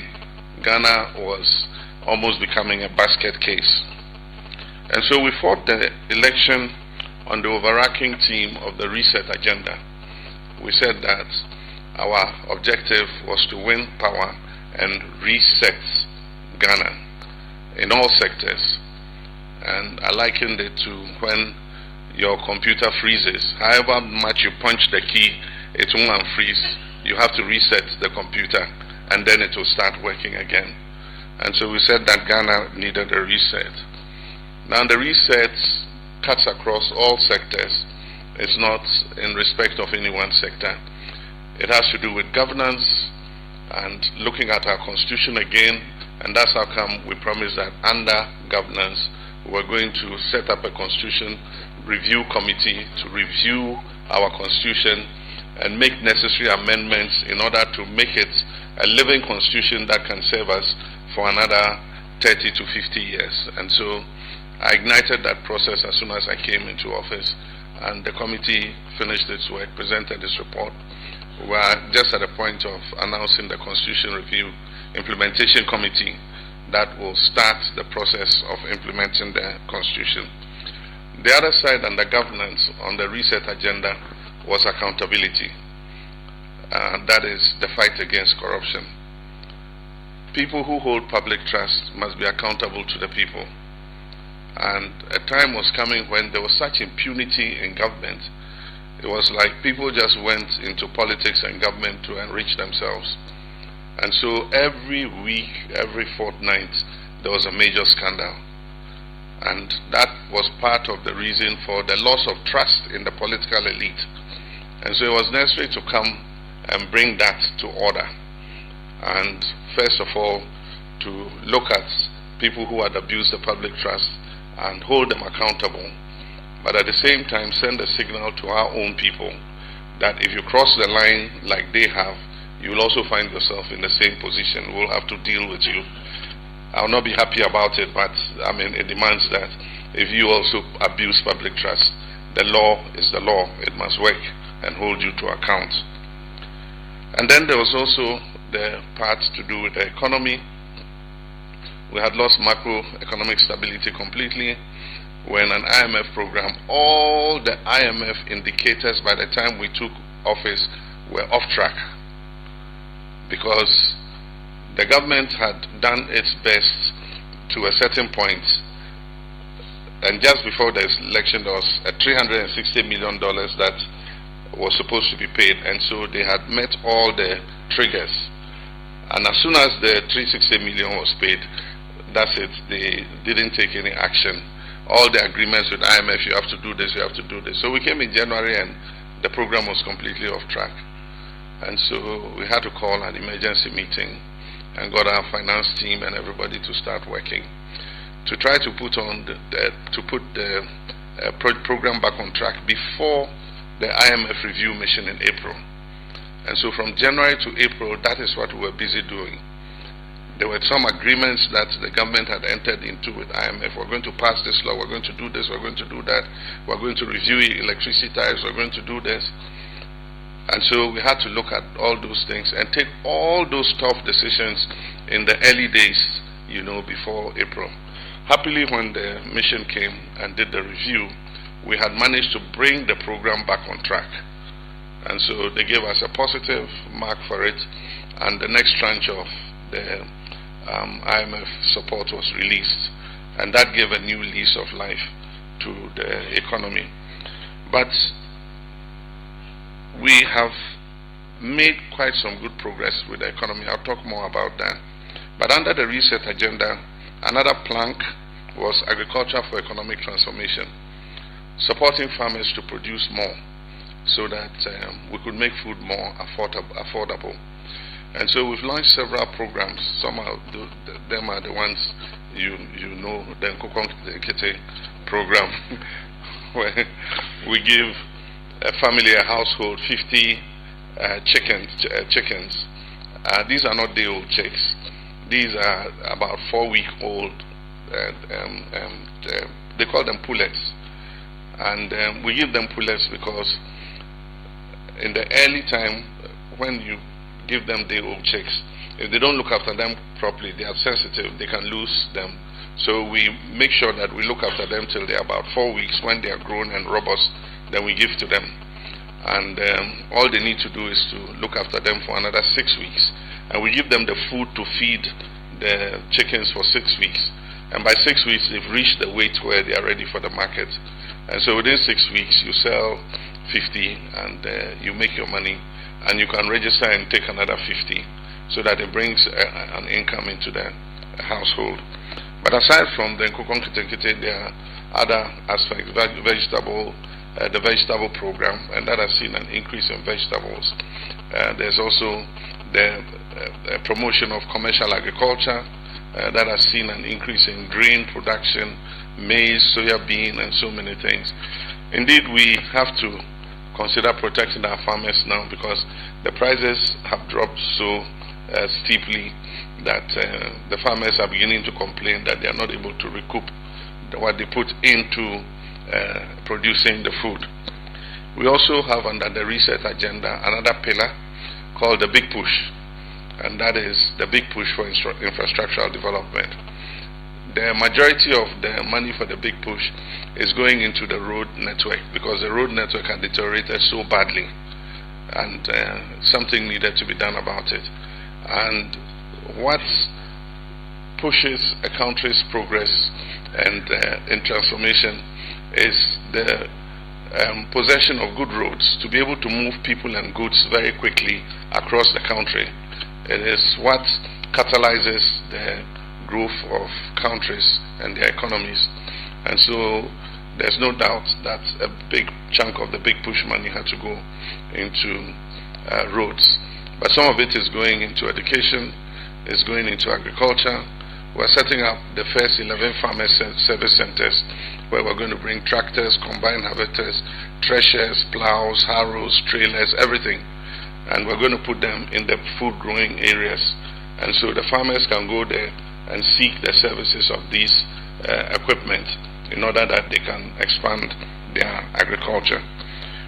Ghana was almost becoming a basket case. And so we fought the election on the overarching theme of the reset agenda. We said that our objective was to win power and reset Ghana in all sectors. And I likened it to when your computer freezes. However much you punch the key, it won't unfreeze. You have to reset the computer and then it will start working again. And so we said that Ghana needed a reset. Now the reset cuts across all sectors. It's not in respect of any one sector. It has to do with governance and looking at our constitution again, and that's how come we promised that under governance we're going to set up a constitution review committee to review our constitution and make necessary amendments in order to make it a living constitution that can serve us for another 30 to 50 years. And so I ignited that process as soon as I came into office, and the committee finished its work, presented its report, we are just at the point of announcing the Constitution Review Implementation Committee that will start the process of implementing the Constitution. The other side under governance on the reset agenda was accountability. That is the fight against corruption. People who hold public trust must be accountable to the people. And a time was coming when there was such impunity in government. It was like people just went into politics and government to enrich themselves. And so every week, every fortnight, there was a major scandal. And that was part of the reason for the loss of trust in the political elite. And so it was necessary to come and bring that to order. And first of all, to look at people who had abused the public trust and hold them accountable. But at the same time, send a signal to our own people that if you cross the line like they have, you will also find yourself in the same position. We'll have to deal with you. I'll not be happy about it, but I mean, it demands that if you also abuse public trust, the law is the law. It must work and hold you to account. And then there was also the part to do with the economy. We had lost macroeconomic stability completely. We're in an IMF program. All the IMF indicators by the time we took office were off track, because the government had done its best to a certain point, and just before the election there was a $360 million that was supposed to be paid, and so they had met all the triggers, and as soon as the $360 million was paid, that's it. They didn't take any action. All the agreements with IMF, you have to do this, you have to do this. So we came in January and the program was completely off track. And so we had to call an emergency meeting and got our finance team and everybody to start working to try to put on the program back on track before the IMF review mission in April. And so from January to April, that is what we were busy doing. There were some agreements that the government had entered into with IMF. We're going to pass this law, we're going to do this, we're going to do that, we're going to review electricity tariffs, we're going to do this. And so we had to look at all those things and take all those tough decisions in the early days, you know, before April. Happily, when the mission came and did the review, we had managed to bring the program back on track. And so they gave us a positive mark for it, and the next tranche of the IMF support was released, and that gave a new lease of life to the economy. But we have made quite some good progress with the economy. I'll talk more about that. But under the reset agenda, another plank was agriculture for economic transformation, supporting farmers to produce more so that we could make food more affordable. And so we've launched several programs. Some of them are the ones you know, the Nkrumah program, where we give a family, a household, 50 chickens. These are not day-old chicks. These are about 4-week-old. They call them pullets. And we give them pullets because in the early time, when you give them day-old chicks, if they don't look after them properly, they are sensitive, they can lose them. So we make sure that we look after them till they're about 4 weeks. When they are grown and robust, then we give to them. And all they need to do is to look after them for another 6 weeks. And we give them the food to feed the chickens for 6 weeks. And by 6 weeks, they've reached the weight where they are ready for the market. And so within 6 weeks, you sell 50 and you make your money. And you can register and take another 50, so that it brings an income into the household. But aside from the Nkrumah, there are other aspects, the vegetable program, and that has seen an increase in vegetables. There's also the promotion of commercial agriculture, that has seen an increase in grain production, maize, soya bean, and so many things. Indeed, we have to consider protecting our farmers now, because the prices have dropped so steeply that the farmers are beginning to complain that they are not able to recoup what they put into producing the food. We also have under the reset agenda another pillar, called the Big Push, and that is the Big Push for infrastructural development. The majority of the money for the Big Push is going into the road network because the road network had deteriorated so badly, and something needed to be done about it. And what pushes a country's progress and in transformation is the possession of good roads to be able to move people and goods very quickly across the country. It is what catalyzes the growth of countries and their economies. And so there's no doubt that a big chunk of the Big Push money had to go into roads. But some of it is going into education, is going into agriculture. We're setting up the first 11 farmer service centers where we're going to bring tractors, combine harvesters, threshers, plows, harrows, trailers, everything. And we're going to put them in the food growing areas. And so the farmers can go there and seek the services of these equipment in order that they can expand their agriculture.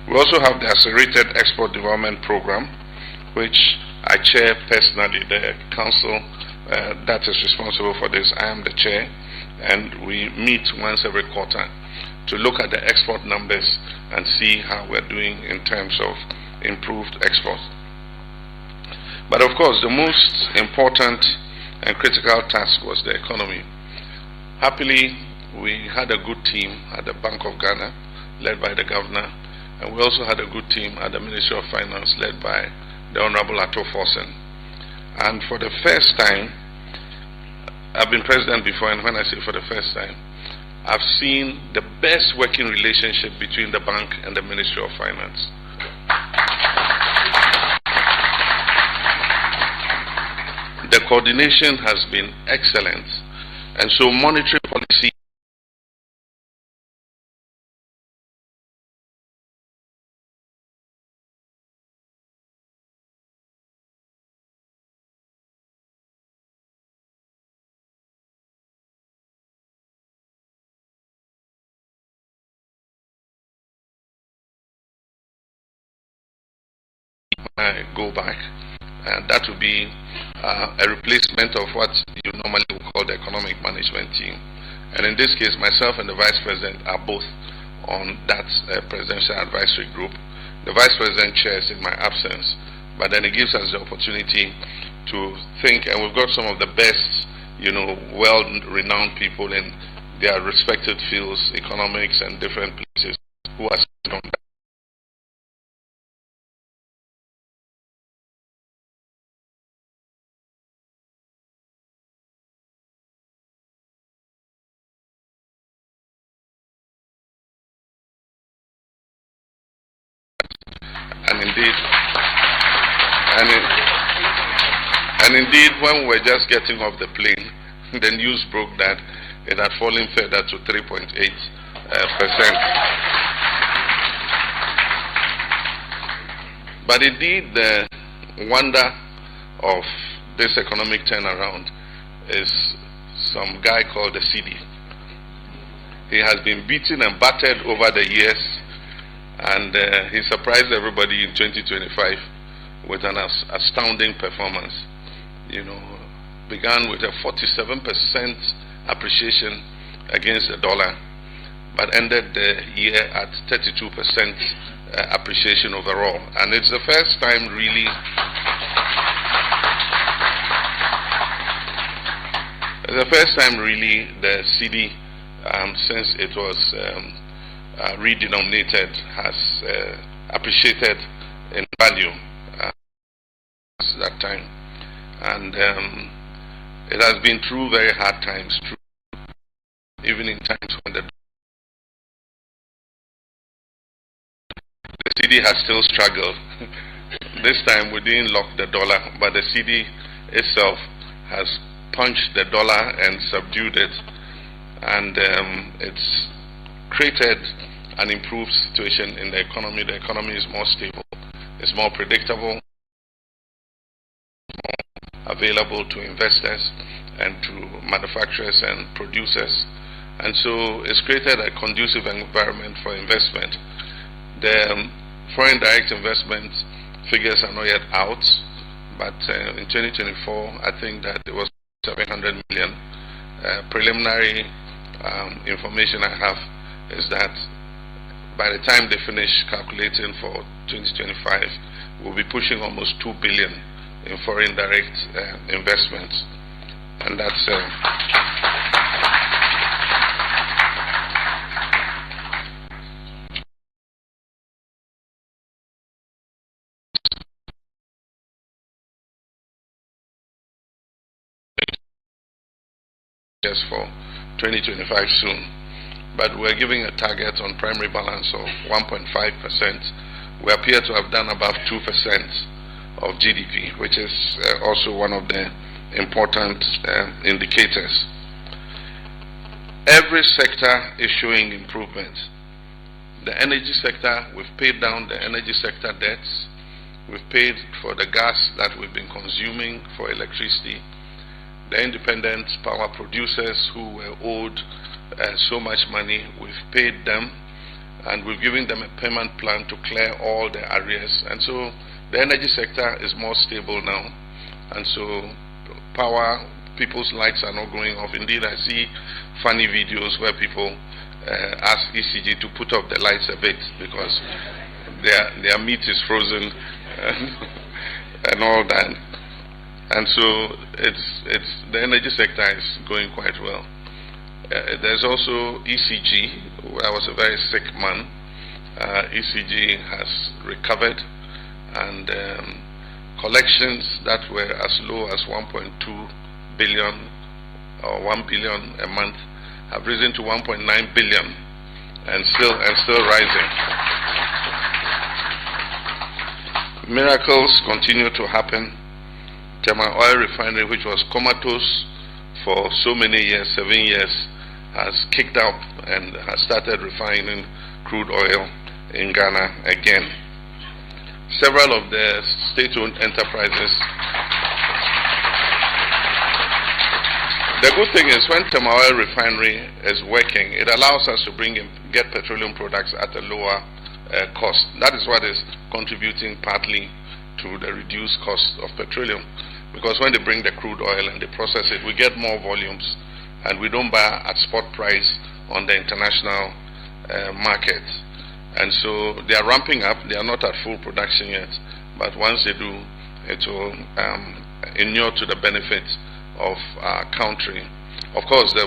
We also have the Accelerated Export Development Program, which I chair personally, the council that is responsible for this. I am the chair, and we meet once every quarter to look at the export numbers and see how we're doing in terms of improved exports. But of course, the most important and critical task was the economy. Happily, we had a good team at the Bank of Ghana, led by the governor, and we also had a good team at the Ministry of Finance, led by the Honorable Ato Forsen. And for the first time, I've been president before, and when I say for the first time, I've seen the best working relationship between the bank and the Ministry of Finance. The coordination has been excellent, and so monetary policy go back, and that will be a replacement of what you normally would call the economic management team. And in this case, myself and the Vice President are both on that presidential advisory group. The Vice President chairs in my absence, but then it gives us the opportunity to think, and we've got some of the best, well-renowned people in their respected fields, economics and different places, who are sitting on that. And indeed, when we were just getting off the plane, the news broke that it had fallen further to 3.8%. But indeed, the wonder of this economic turnaround is some guy called the CD. He has been beaten and battered over the years, and he surprised everybody in 2025 with an astounding performance. Began with a 47% appreciation against the dollar, but ended the year at 32% appreciation overall. And it's the first time really the CD, since it was redenominated, has appreciated in value that time. And it has been through very hard times, even in times when the CD has still struggled. This time we didn't lock the dollar, but the CD itself has punched the dollar and subdued it, and it's created an improved situation in the economy. The economy is more stable, it's more predictable, available to investors and to manufacturers and producers, and so it's created a conducive environment for investment. The foreign direct investment figures are not yet out, but in 2024, I think that it was 700 million. Preliminary information I have is that by the time they finish calculating for 2025, we'll be pushing almost 2 billion in foreign direct investments. And that's just for 2025 soon. But we're giving a target on primary balance of 1.5%. We appear to have done above 2% of GDP, which is also one of the important indicators. Every sector is showing improvement. The energy sector, we've paid down the energy sector debts. We've paid for the gas that we've been consuming for electricity. The independent power producers who were owed so much money, we've paid them, and we've given them a payment plan to clear all the arrears. And so the energy sector is more stable now, and so power, people's lights are not going off. Indeed, I see funny videos where people ask ECG to put off the lights a bit because their meat is frozen and all that. And so it's the energy sector is going quite well. There's also ECG. I was a very sick man. ECG has recovered, and collections that were as low as 1.2 billion or 1 billion a month have risen to 1.9 billion and still rising. Miracles continue to happen. Tema Oil Refinery, which was comatose for so many years, 7 years, has kicked up and has started refining crude oil in Ghana again. Several of the state-owned enterprises. The good thing is when Tema Oil Refinery is working, it allows us to get petroleum products at a lower cost. That is what is contributing partly to the reduced cost of petroleum. Because when they bring the crude oil and they process it, we get more volumes, and we don't buy at spot price on the international market. And so they are ramping up. They are not at full production yet, but once they do, it will inure to the benefit of our country. Of course, the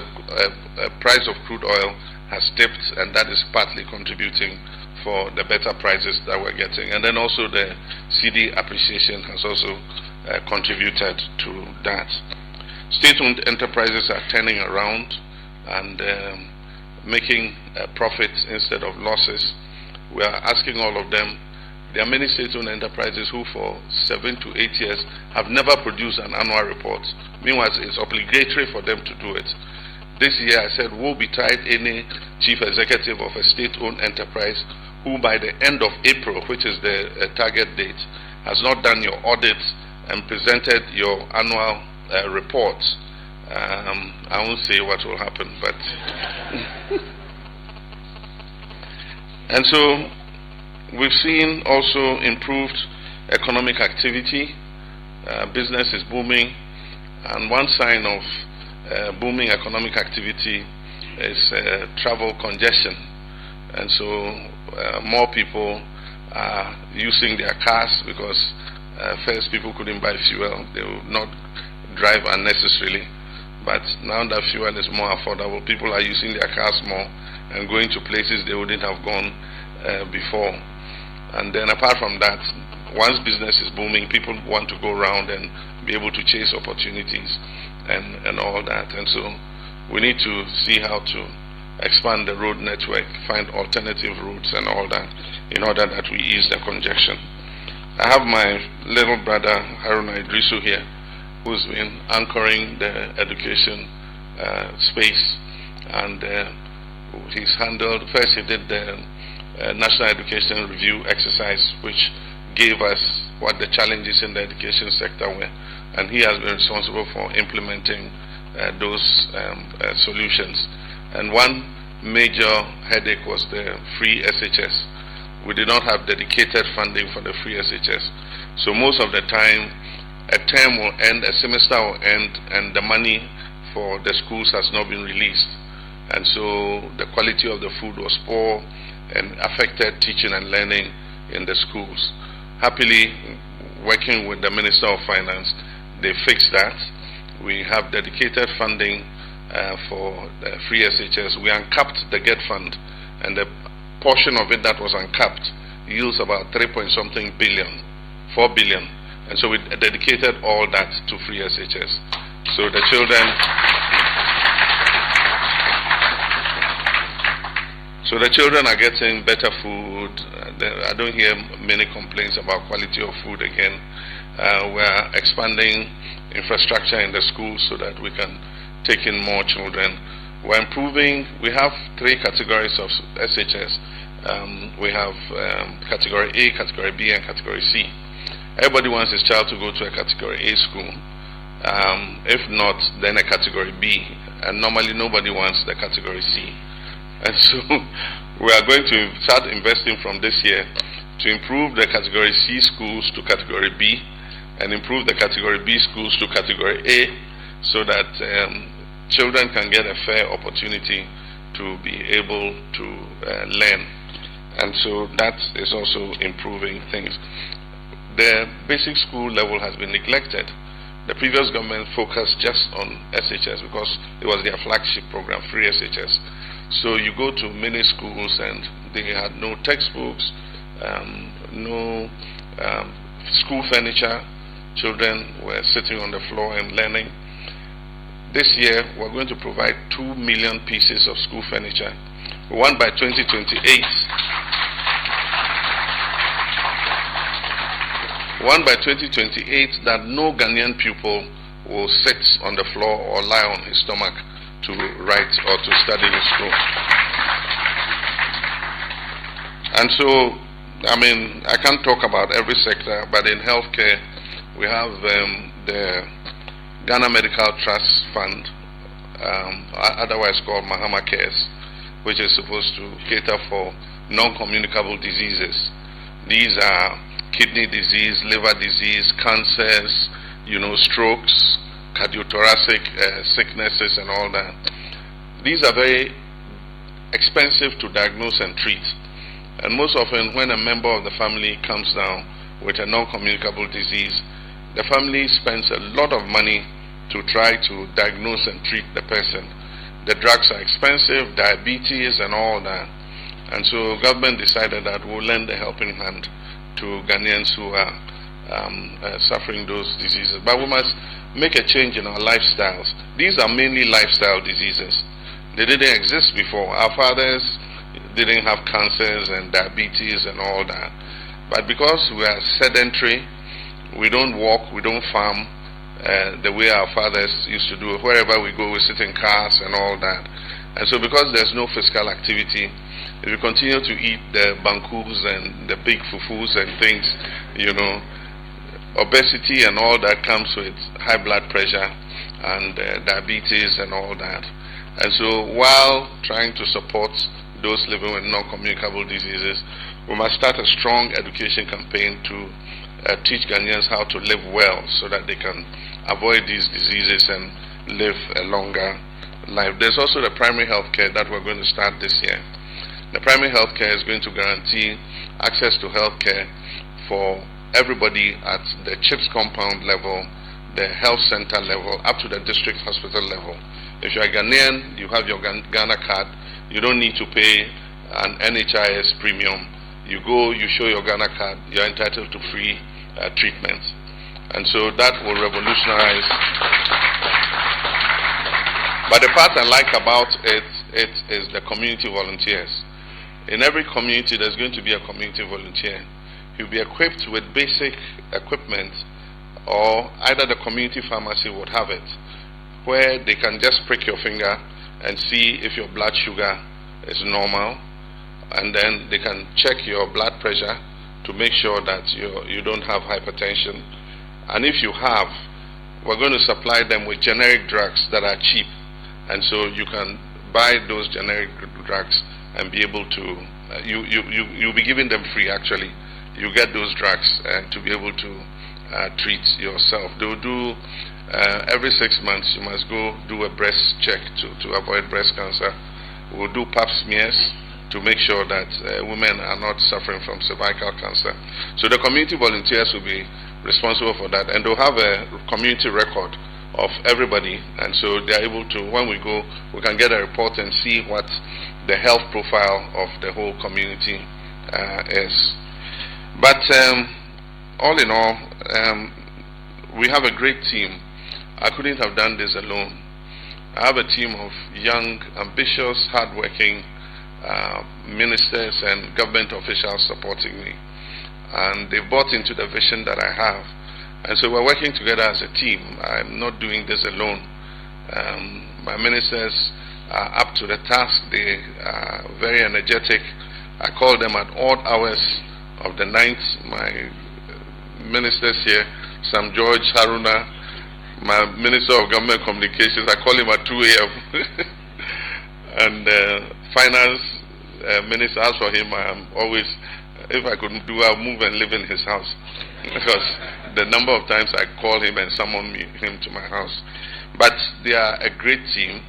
price of crude oil has dipped, and that is partly contributing for the better prices that we're getting. And then also the CD appreciation has also contributed to that. State-owned enterprises are turning around and making profits instead of losses. We are asking all of them. There are many state-owned enterprises who for 7 to 8 years have never produced an annual report. Meanwhile, it's obligatory for them to do it. This year I said, woe betide any chief executive of a state-owned enterprise who by the end of April, which is the target date, has not done your audit and presented your annual report. I won't say what will happen, but and so we've seen also improved economic activity. Business is booming, and one sign of booming economic activity is travel congestion. And so more people are using their cars because first people couldn't buy fuel. They would not drive unnecessarily. But now that fuel is more affordable, people are using their cars more and going to places they wouldn't have gone before. And then apart from that, once business is booming, people want to go around and be able to chase opportunities and all that. And so we need to see how to expand the road network, find alternative routes and all that in order that we ease the congestion. I have my little brother Haruna Idrisu here, who's been anchoring the education space, and he's handled, first he did the National Education Review exercise, which gave us what the challenges in the education sector were, and he has been responsible for implementing those solutions. And one major headache was the free SHS. we did not have dedicated funding for the free SHS. So most of the time, a term will end, a semester will end, and the money for the schools has not been released. And so the quality of the food was poor and affected teaching and learning in the schools. Happily, working with the Minister of Finance, they fixed that. We have dedicated funding for the free SHS. We uncapped the GET fund, and the portion of it that was uncapped yields about 3.something billion, 4 billion. And so we dedicated all that to free SHS. So the children are getting better food. I don't hear many complaints about quality of food again. We are expanding infrastructure in the schools so that we can take in more children. We're improving. We have 3 categories of SHS. We have category A, category B, and category C. Everybody wants his child to go to a category A school. If not, then a category B. And normally nobody wants the category C. And so we are going to start investing from this year to improve the category C schools to category B, and improve the category B schools to category A, so that children can get a fair opportunity to be able to learn. And so that is also improving things. The basic school level has been neglected. The previous government focused just on SHS because it was their flagship program, free SHS. So you go to many schools and they had no textbooks, no school furniture. Children were sitting on the floor and learning. This year, we're going to provide 2 million pieces of school furniture. We want by 2028. One by 2028 that no Ghanaian pupil will sit on the floor or lie on his stomach to write or to study in school. And so, I mean, I can't talk about every sector, but in healthcare, we have the Ghana Medical Trust Fund, otherwise called Mahama Cares, which is supposed to cater for non-communicable diseases. These are kidney disease, liver disease, cancers, strokes, cardiothoracic sicknesses and all that. These are very expensive to diagnose and treat. And most often when a member of the family comes down with a non-communicable disease, the family spends a lot of money to try to diagnose and treat the person. The drugs are expensive, diabetes and all that. And so government decided that we'll lend a helping hand to Ghanaians who are suffering those diseases. But we must make a change in our lifestyles. These are mainly lifestyle diseases. They didn't exist before. Our fathers didn't have cancers and diabetes and all that. But because we are sedentary, we don't walk, we don't farm the way our fathers used to do. Wherever we go, we sit in cars and all that. And so because there's no physical activity, if you continue to eat the bankus and the big fufus and things, obesity and all that comes with high blood pressure and diabetes and all that. And so while trying to support those living with non-communicable diseases, we must start a strong education campaign to teach Ghanaians how to live well so that they can avoid these diseases and live a longer life. There's also the primary health care that we're going to start this year. The primary health care is going to guarantee access to health care for everybody at the CHIPS compound level, the health center level, up to the district hospital level. If you're a Ghanaian, you have your Ghana card, you don't need to pay an NHIS premium. You go, you show your Ghana card, you're entitled to free treatment. And so that will revolutionize. But the part I like about it is the community volunteers. In every community, there's going to be a community volunteer. He'll be equipped with basic equipment, or either the community pharmacy would have it, where they can just prick your finger and see if your blood sugar is normal, and then they can check your blood pressure to make sure that you don't have hypertension. And if you have, we're going to supply them with generic drugs that are cheap, and so you can buy those generic drugs and be able to you'll be giving them free. Actually, you get those drugs to be able to treat yourself. They'll do every 6 months. You must go do a breast check to avoid breast cancer. We'll do pap smears to make sure that women are not suffering from cervical cancer. So the community volunteers will be responsible for that, and they'll have a community record of everybody, and so they're able to, when we go, we can get a report and see what the health profile of the whole community is. But all in all, we have a great team. I couldn't have done this alone. I have a team of young, ambitious, hardworking ministers and government officials supporting me, and they bought into the vision that I have, and so we're working together as a team. I'm not doing this alone. My ministers are up to the task. They are very energetic. I call them at odd hours of the night. My ministers here, Sam George Haruna, my Minister of Government Communications, I call him at 2 a.m. and Finance Minister, as for him, I am always, if I could do, I'll move and live in his house, because the number of times I call him and summon him to my house. But they are a great team,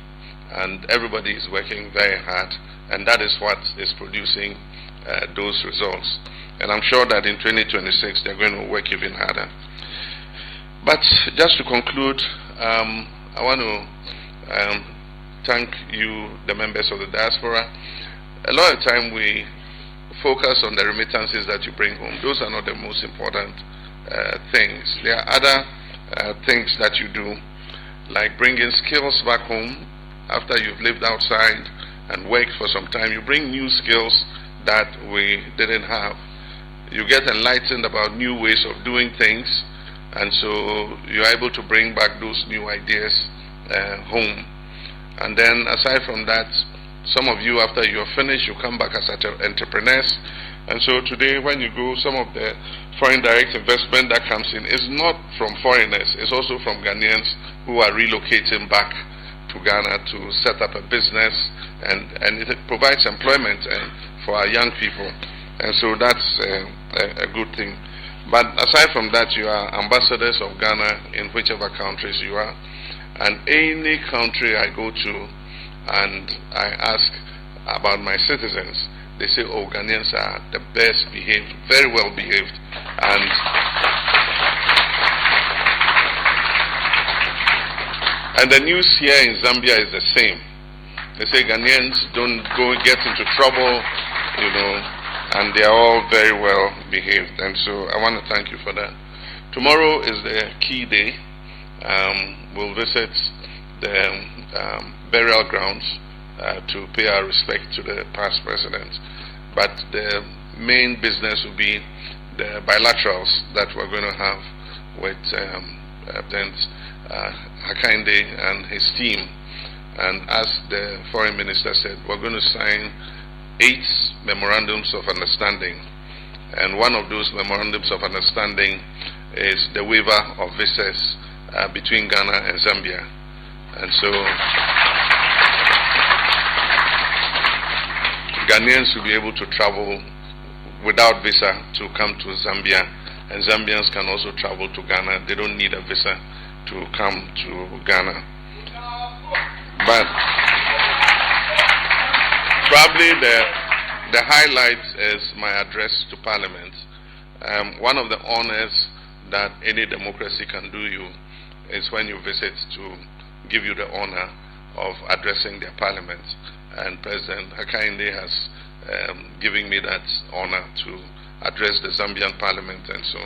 and everybody is working very hard, and that is what is producing those results. And I'm sure that in 2026 they're going to work even harder. But just to conclude, I want to thank you, the members of the diaspora. A lot of time we focus on the remittances that you bring home. Those are not the most important things. There are other things that you do, like bringing skills back home after you've lived outside and worked for some time. You bring new skills that we didn't have. You get enlightened about new ways of doing things, and so you're able to bring back those new ideas home. And then aside from that, some of you, after you're finished, you come back as entrepreneurs. And so today, when you go, some of the foreign direct investment that comes in is not from foreigners, it's also from Ghanaians who are relocating back to Ghana to set up a business, and it provides employment for our young people. And so that's a good thing. But aside from that, you are ambassadors of Ghana in whichever countries you are. And any country I go to and I ask about my citizens, they say, oh, Ghanaians are the best behaved, very well behaved. And the news here in Zambia is the same. They say Ghanaians don't go get into trouble, and they are all very well behaved. And so I want to thank you for that. Tomorrow is the key day. We'll visit the burial grounds to pay our respect to the past president. But the main business will be the bilaterals that we're going to have with President Hakainde and his team. And as the foreign minister said, we're going to sign 8 memorandums of understanding. And one of those memorandums of understanding is the waiver of visas between Ghana and Zambia. And so Ghanaians will be able to travel without visa to come to Zambia, and Zambians can also travel to Ghana. They don't need a visa to come to Ghana. But probably the highlight is my address to Parliament. One of the honors that any democracy can do you is when you visit, to give you the honor of addressing their Parliament. And President Hakainde has given me that honor to address the Zambian Parliament, and so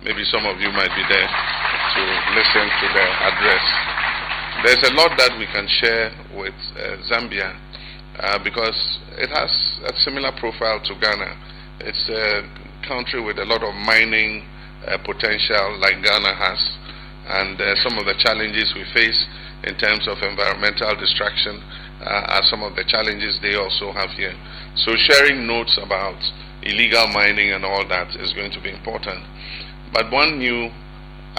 maybe some of you might be there to listen to the address. There's a lot that we can share with Zambia because it has a similar profile to Ghana. It's a country with a lot of mining potential like Ghana has, and some of the challenges we face in terms of environmental destruction are some of the challenges they also have here. So sharing notes about illegal mining and all that is going to be important. But one new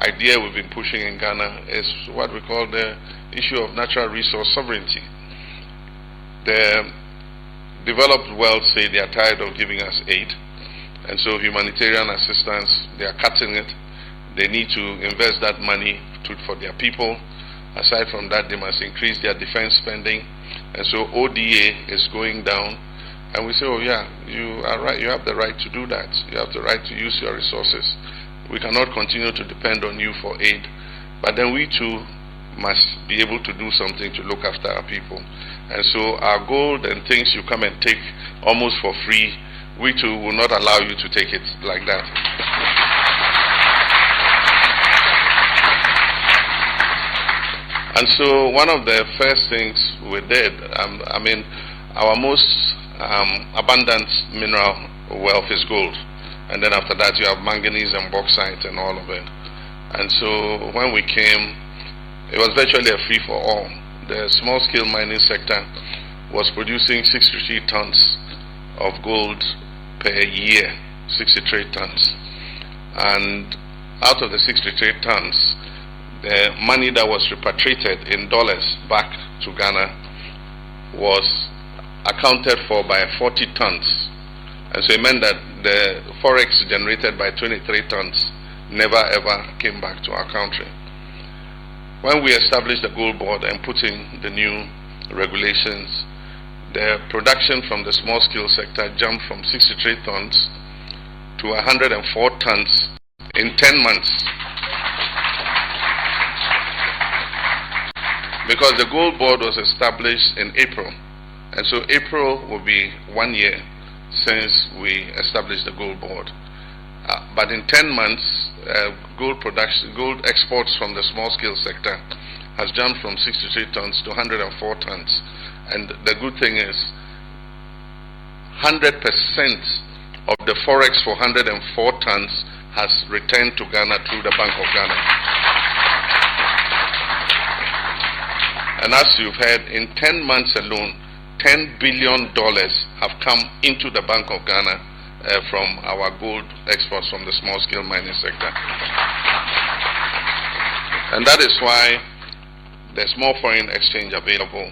idea we've been pushing in Ghana is what we call the issue of natural resource sovereignty. The developed world say they are tired of giving us aid, and so humanitarian assistance, they are cutting it. They need to invest that money for their people. Aside from that, they must increase their defense spending, and so ODA is going down. And we say, oh yeah, you are right, you have the right to do that. You have the right to use your resources. We cannot continue to depend on you for aid. But then we too must be able to do something to look after our people. And so our gold and things you come and take almost for free, we too will not allow you to take it like that. And so one of the first things we did, I mean, our most abundant mineral wealth is gold. And then after that you have manganese and bauxite and all of it. And so when we came, it was virtually a free-for-all. The small-scale mining sector was producing 63 tons of gold per year, 63 tons. And out of the 63 tons, the money that was repatriated in dollars back to Ghana was accounted for by 40 tons. And so it meant that the forex generated by 23 tons never ever came back to our country. When we established the gold board and put in the new regulations, the production from the small scale sector jumped from 63 tons to 104 tons in 10 months. Because the gold board was established in April, and so April will be 1 year since we established the gold board. But in 10 months, gold exports from the small scale sector has jumped from 63 tons to 104 tons. And the good thing is 100% of the forex for 104 tons has returned to Ghana through the Bank of Ghana. And as you've heard, in 10 months alone, $10 billion have come into the Bank of Ghana from our gold exports from the small-scale mining sector. And that is why there's more foreign exchange available.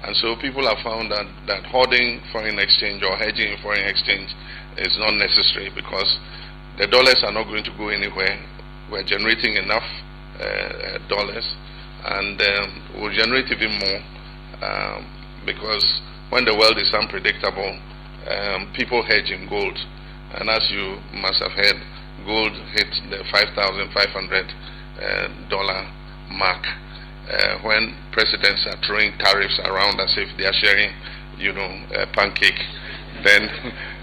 And so people have found that hoarding foreign exchange or hedging foreign exchange is not necessary, because the dollars are not going to go anywhere. We're generating enough dollars, and we'll generate even more, because when the world is unpredictable, people hedge in gold. And as you must have heard, gold hit the $5,500 mark when presidents are throwing tariffs around as if they are sharing, a pancake. Then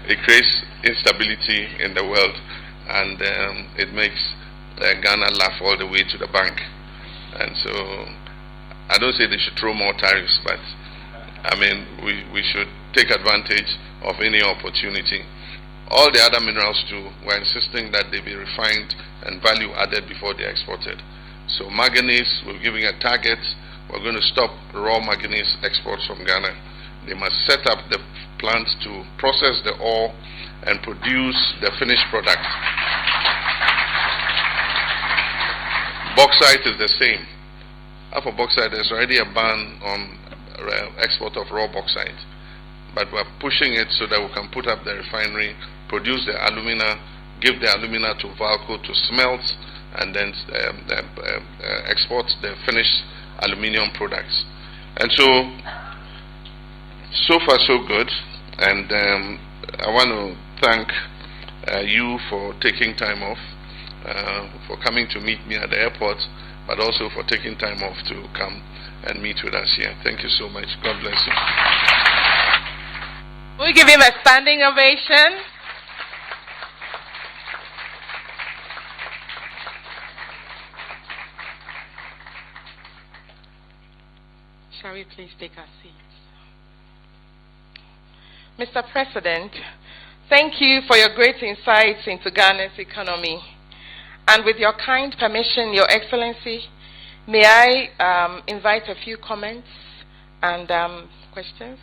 it creates instability in the world, and it makes Ghana laugh all the way to the bank. And so I don't say they should throw more tariffs, but I mean, we should take advantage of any opportunity. All the other minerals too, we're insisting that they be refined and value added before they're exported. So manganese, we're giving a target. We're going to stop raw manganese exports from Ghana. They must set up the plant to process the ore and produce the finished product. Bauxite is the same. For bauxite, there's already a ban on export of raw bauxite, but we're pushing it so that we can put up the refinery, produce the alumina, give the alumina to Valco to smelt, and then export the finished aluminium products. And so far so good. And I want to thank you for taking time off, for coming to meet me at the airport, but also for taking time off to come and meet with us here. Thank you so much. God bless you. We give him a standing ovation. Shall we please take our seats? Mr. President, thank you for your great insights into Ghana's economy. And with your kind permission, Your Excellency, may I invite a few comments and questions?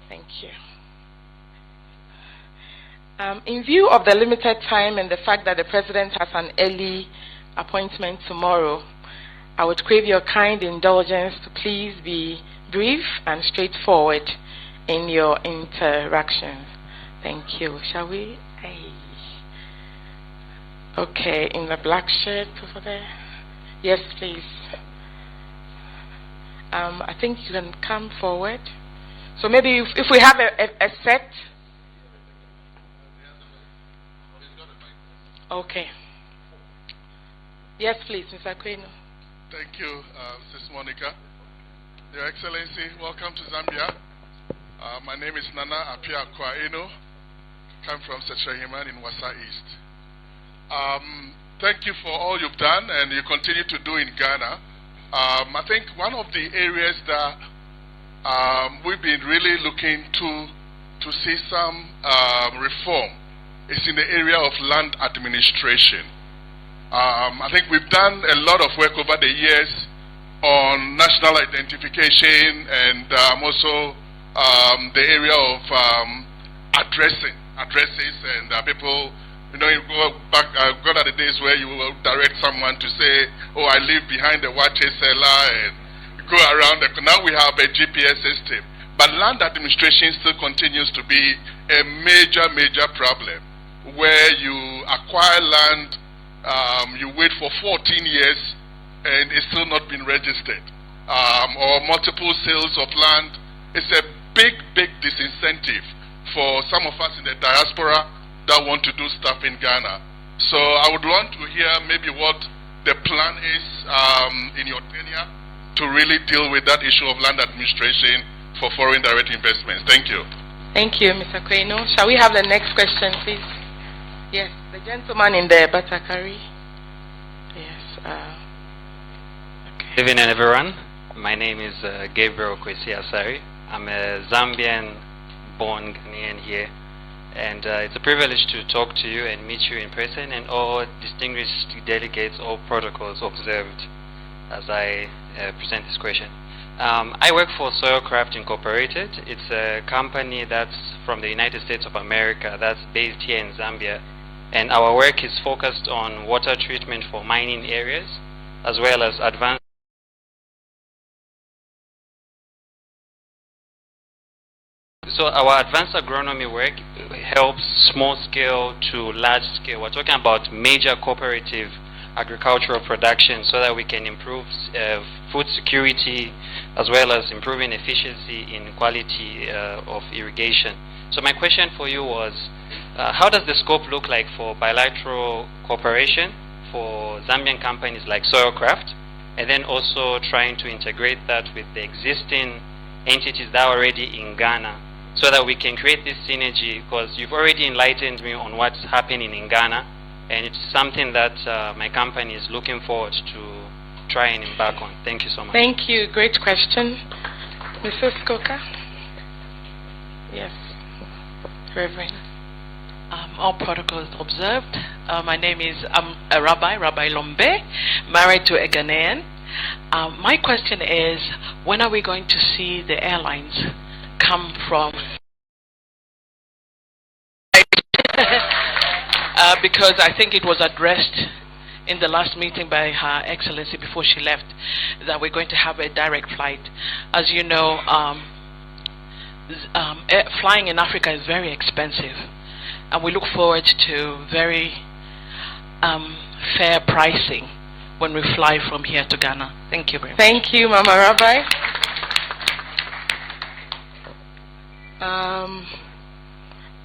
Thank you. In view of the limited time and the fact that the President has an early appointment tomorrow, I would crave your kind indulgence to please be brief and straightforward in your interactions. Thank you. Shall we? Okay, in the black shirt over there. Yes, please. I think you can come forward. So maybe if we have a set. Okay. Yes, please, Mr. Queno. Thank you, Ms. Monica. Your Excellency, welcome to Zambia. My name is Nana Apia Kwaeno. Come from Sechehiman in Wasa East. Thank you for all you've done and you continue to do in Ghana. I think one of the areas that we've been really looking to see some reform is in the area of land administration. I think we've done a lot of work over the years on national identification and also the area of addresses and people. You know, you go back, gone are the days where you will direct someone to say, oh, I live behind the water cellar, and go around. Now we have a GPS system. But land administration still continues to be a major problem, where you acquire land, you wait for 14 years, and it's still not been registered. Or multiple sales of land. It's a big disincentive for some of us in the diaspora that want to do stuff in Ghana. So I would want to hear maybe what the plan is in your tenure to really deal with that issue of land administration for foreign direct investments. Thank you. Thank you, Mr. Queno. Shall we have the next question, please? Yes, the gentleman in the Batakari. Yes. Okay. Good evening, everyone. My name is Gabriel Kwesi Asari. I'm a Zambian-born Ghanaian here. And it's a privilege to talk to you and meet you in person, and all distinguished delegates, all protocols observed, as I present this question. I work for Soilcraft Incorporated. It's a company that's from the United States of America that's based here in Zambia. And our work is focused on water treatment for mining areas, as well as advanced So our advanced agronomy work helps small scale to large scale. We're talking about major cooperative agricultural production so that we can improve food security as well as improving efficiency in quality of irrigation. So my question for you was, how does the scope look like for bilateral cooperation for Zambian companies like Soilcraft, and then also trying to integrate that with the existing entities that are already in Ghana, so that we can create this synergy? Because you've already enlightened me on what's happening in Ghana, and it's something that my company is looking forward to try and embark on. Thank you so much. Thank you. Great question. Mrs. Koka? Yes. Reverend. All protocols observed. My name is a Rabbi Lombe, married to a Ghanaian. My question is, when are we going to see the airlines come from? Because I think it was addressed in the last meeting by Her Excellency before she left that we're going to have a direct flight. As you know, flying in Africa is very expensive, and we look forward to very fair pricing when we fly from here to Ghana. Thank you very much. Thank you, Mama Rabbi.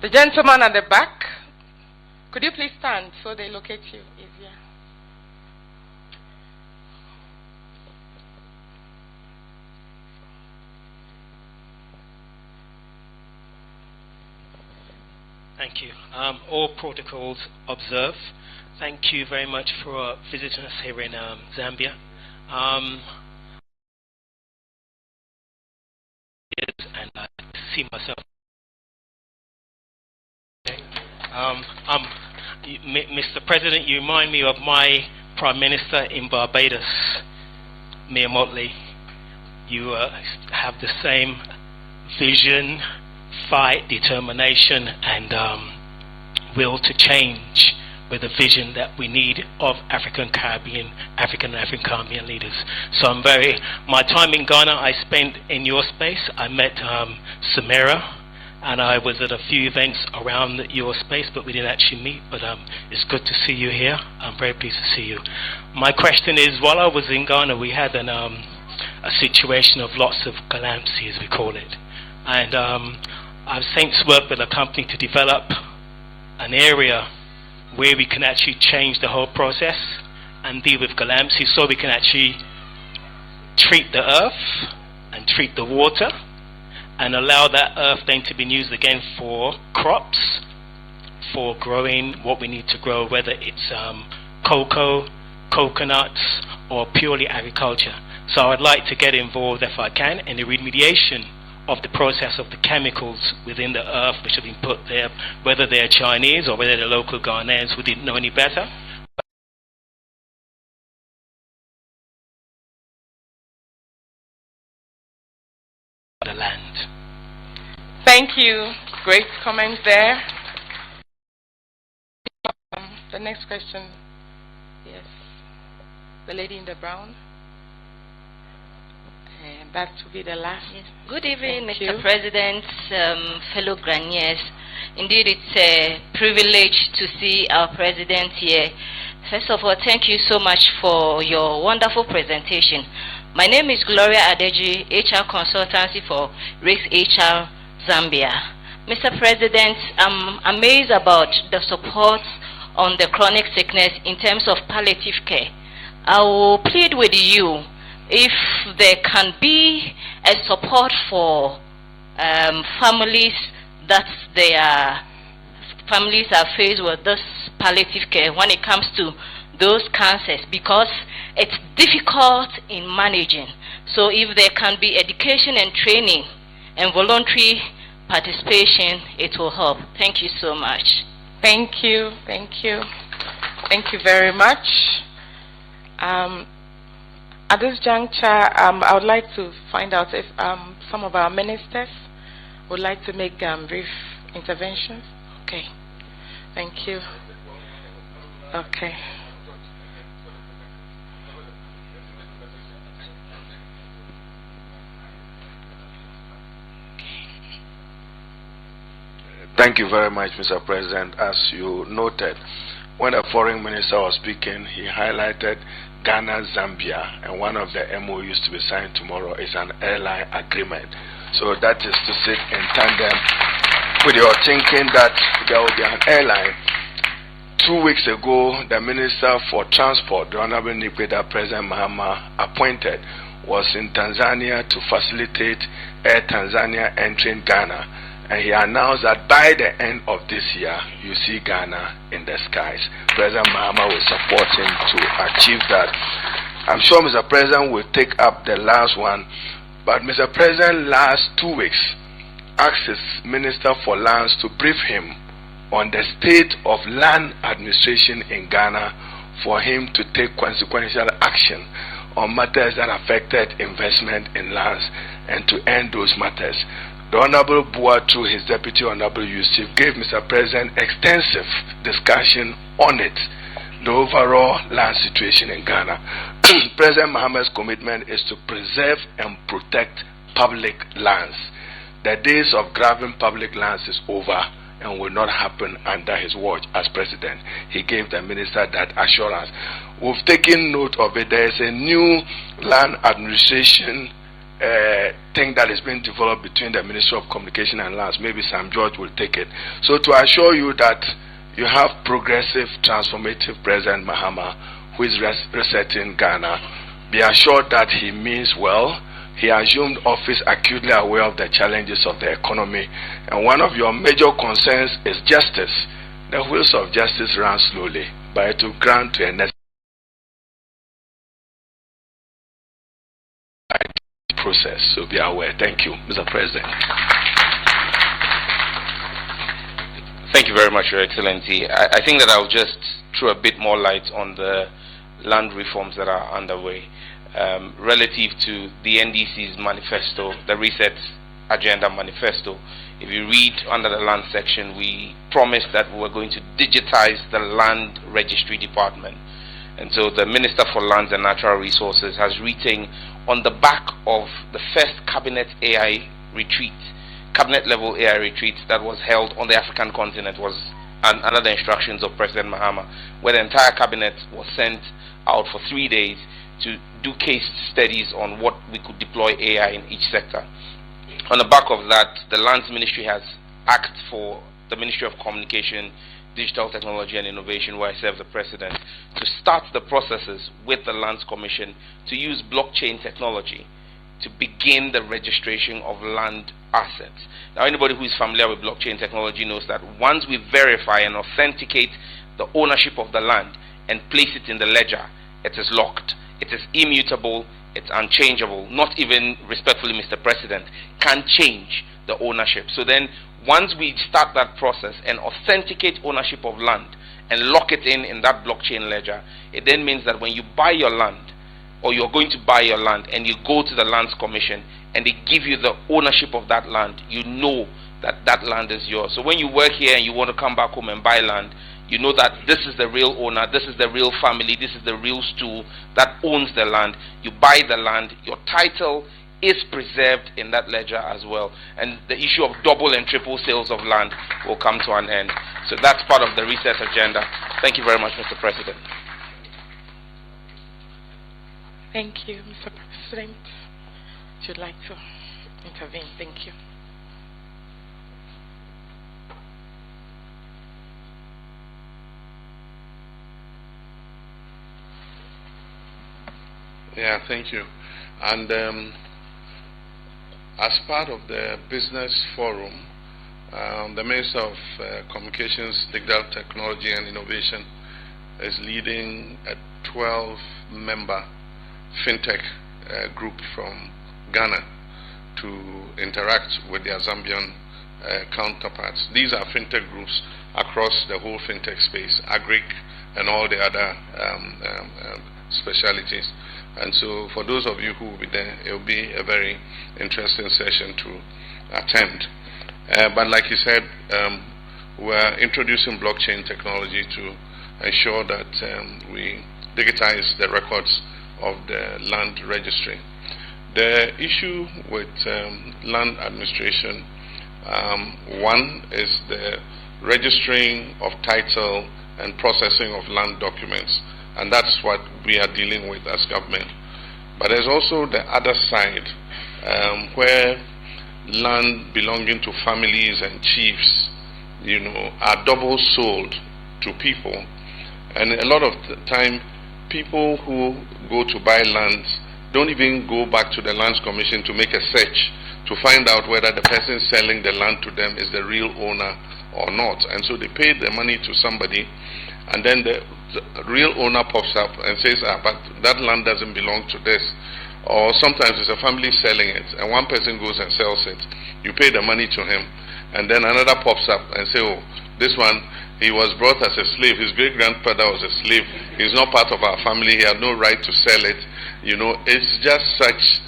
The gentleman at the back, could you please stand so they locate you easier? Thank you. All protocols observed. Thank you very much for visiting us here in Zambia. And I see myself. Mr. President, you remind me of my Prime Minister in Barbados, Mia Motley. You have the same vision, fight, determination, and will to change with a vision that we need of African Caribbean leaders. So my time in Ghana I spent in your space. I met Samira, and I was at a few events around your space, but we didn't actually meet. But it's good to see you here. I'm very pleased to see you. My question is, while I was in Ghana, we had a situation of lots of calamity, as we call it. And I've since worked with a company to develop an area where we can actually change the whole process and deal with calamity, so we can actually treat the earth and treat the water and allow that earth then to be used again for crops, for growing what we need to grow, whether it's cocoa, coconuts, or purely agriculture. So I'd like to get involved, if I can, in the remediation of the process of the chemicals within the earth which have been put there, whether they're Chinese or whether they're local Ghanaians who didn't know any better. The land. Thank you. Great comment there. The next question. Yes. The lady in the brown. And that will be the last. Yes. Good evening, Thank Mr. you. President, fellow Ghanaians. Indeed, it's a privilege to see our president here. First of all, thank you so much for your wonderful presentation. My name is Gloria Adeji, HR Consultancy for Risk HR Zambia. Mr. President, I'm amazed about the support on the chronic sickness in terms of palliative care. I will plead with you, if there can be a support for families that families are faced with this palliative care when it comes to those cancers, because it's difficult in managing. So if there can be education and training and voluntary participation, it will help. Thank you so much. Thank you. Thank you. Thank you very much. At this juncture, I would like to find out if some of our ministers would like to make brief interventions. Okay. Thank you. Okay. Thank you very much, Mr. President. As you noted, when the foreign minister was speaking, he highlighted Ghana, Zambia, and one of the MOUs to be signed tomorrow is an airline agreement. So that is to sit in tandem with your thinking that there will be an airline. 2 weeks ago, the Minister for Transport, the Honorable President Mahama, appointed, was in Tanzania to facilitate Air Tanzania entering Ghana. And he announced that by the end of this year, you see Ghana in the skies. President Mahama will support him to achieve that. I'm sure Mr. President will take up the last one. But Mr. President, last 2 weeks, asked his Minister for Lands to brief him on the state of land administration in Ghana for him to take consequential action on matters that affected investment in lands and to end those matters. The Honorable Bua, through his Deputy Honorable Yusuf, gave Mr. President extensive discussion on it, the overall land situation in Ghana. President Mahama's commitment is to preserve and protect public lands. The days of grabbing public lands is over and will not happen under his watch as president. He gave the minister that assurance. We've taken note of it. There is a new land administration thing that is being developed between the Ministry of Communication and Lands. Maybe Sam George will take it. So to assure you that you have progressive, transformative President Mahama who is resetting Ghana, be assured that he means well. He assumed office acutely aware of the challenges of the economy, and one of your major concerns is justice. The wheels of justice run slowly, but it will grant to a necessary process. So be aware. Thank you, Mr. President. Thank you very much, Your Excellency. I think that I'll just throw a bit more light on the land reforms that are underway. Relative to the NDC's manifesto, the Reset Agenda manifesto, If you read under the land section, we promised that we were going to digitize the land registry department. And so the Minister for Lands and Natural Resources has written on the back of the first cabinet AI retreat, cabinet level AI retreat that was held on the African continent, was under the instructions of President Mahama, where the entire cabinet was sent out for 3 days to do case studies on what we could deploy AI in each sector. On the back of that, the Lands Ministry has asked for the Ministry of Communication, Digital Technology and Innovation, where I serve the President, to start the processes with the Lands Commission to use blockchain technology to begin the registration of land assets. Now, anybody who is familiar with blockchain technology knows that once we verify and authenticate the ownership of the land and place it in the ledger, it is locked, it is immutable, it's unchangeable. Not even, respectfully, Mr. President, can change the ownership. So then, once we start that process and authenticate ownership of land and lock it in that blockchain ledger, it then means that when you buy your land, or you're going to buy your land, and you go to the Lands Commission and they give you the ownership of that land, you know that that land is yours. So when you work here and you want to come back home and buy land, you know that this is the real owner, this is the real family, this is the real stool that owns the land. You buy the land, your title is preserved in that ledger as well. And the issue of double and triple sales of land will come to an end. So that's part of the research agenda. Thank you very much, Mr. President. Thank you, Mr. President. Would you like to intervene? Thank you. Yeah, thank you. And as part of the business forum, the Minister of Communications, Digital Technology and Innovation is leading a 12-member fintech group from Ghana to interact with their Zambian counterparts. These are fintech groups across the whole fintech space, agric and all the other specialities. And so for those of you who will be there, it will be a very interesting session to attend. But like you said, we're introducing blockchain technology to ensure that we digitize the records of the land registry. The issue with land administration, one is the registering of title and processing of land documents, and that's what we are dealing with as government. But there's also the other side, where land belonging to families and chiefs, are double sold to people. And a lot of the time, people who go to buy lands don't even go back to the Lands Commission to make a search to find out whether the person selling the land to them is the real owner or not. And so they pay the money to somebody, and then the real owner pops up and says, but that land doesn't belong to this. Or sometimes it's a family selling it, and one person goes and sells it. You pay the money to him, and then another pops up and says, oh, this one, he was brought as a slave. His great-grandfather was a slave. He's not part of our family. He had no right to sell it. It's just such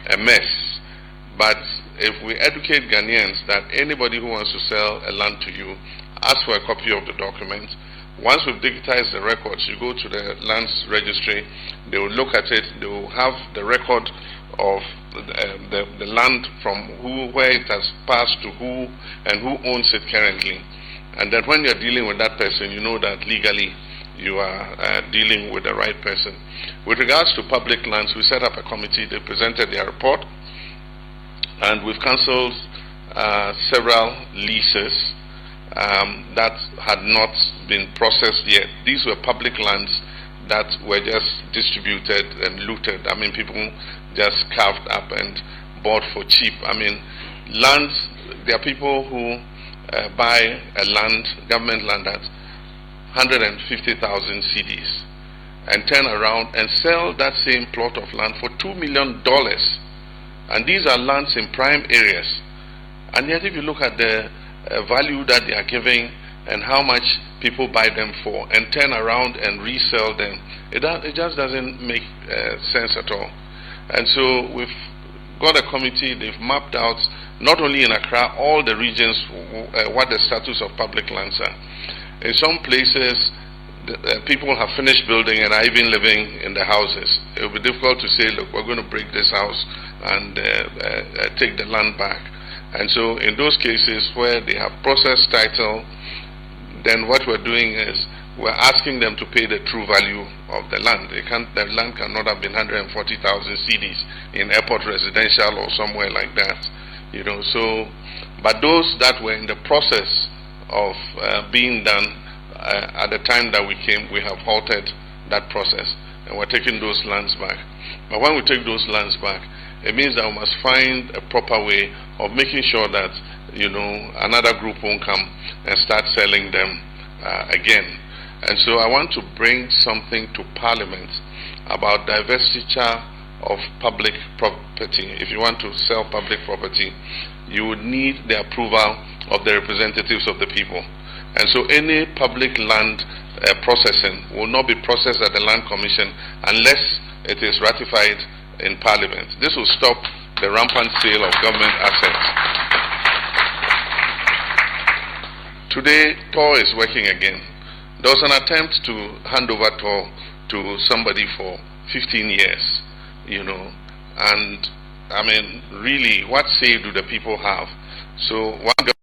a mess. But if we educate Ghanaians that anybody who wants to sell a land to you, ask for a copy of the document. Once we've digitized the records, you go to the lands registry, they will look at it, they will have the record of the land from where it has passed to who, and who owns it currently. And then when you're dealing with that person, you know that legally you are dealing with the right person. With regards to public lands, we set up a committee, they presented their report, and we've cancelled several leases that had not been processed yet. These were public lands that were just distributed and looted. I mean, people just carved up and bought for cheap. I mean, lands, there are people who buy a land, government land at 150,000 cedis and turn around and sell that same plot of land for $2 million. And these are lands in prime areas. And yet if you look at the value that they are giving and how much people buy them for and turn around and resell them, it just doesn't make sense at all. And so we've got a committee. They've mapped out, not only in Accra, all the regions, what the status of public lands are. In some places, people have finished building and are even living in the houses. It will be difficult to say, look, we're going to break this house and take the land back. And so in those cases where they have processed title, then what we're doing is we're asking them to pay the true value of the land. The land cannot have been 140,000 cedis in airport residential or somewhere like that. So, but those that were in the process of being done at the time that we came, we have halted that process and we're taking those lands back. But when we take those lands back, it means that we must find a proper way of making sure that another group won't come and start selling them again. And so I want to bring something to Parliament about divestiture of public property. If you want to sell public property, you would need the approval of the representatives of the people. And so any public land processing will not be processed at the Land Commission unless it is ratified in Parliament. This will stop the rampant sale of government assets. Today, TOR is working again. There was an attempt to hand over TOR to somebody for 15 years, and I mean, really, what say do the people have? So one government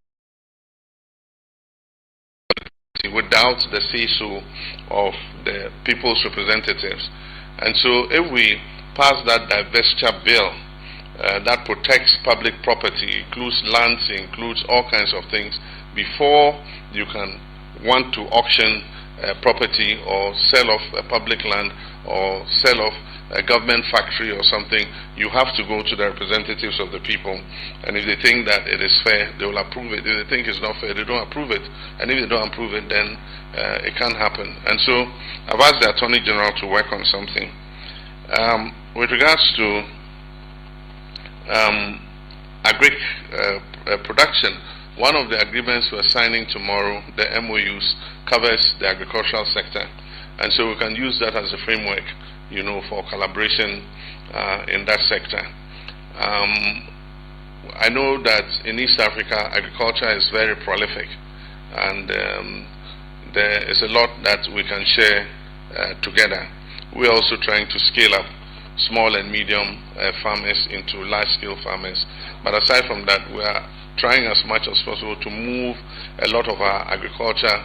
without the say-so of the people's representatives. And so if we pass that divestiture bill that protects public property, includes lands, includes all kinds of things, before you can want to auction property or sell off a public land or sell off a government factory or something, you have to go to the representatives of the people. And if they think that it is fair, they will approve it. If they think it's not fair, they don't approve it. And if they don't approve it, then it can't happen. And so I've asked the Attorney General to work on something. With regards to agric production, one of the agreements we're signing tomorrow, the MOUs, covers the agricultural sector. And so we can use that as a framework, for collaboration in that sector. I know that in East Africa, agriculture is very prolific. And there is a lot that we can share together. We're also trying to scale up small and medium farmers into large-scale farmers. But aside from that, we are trying as much as possible to move a lot of our agriculture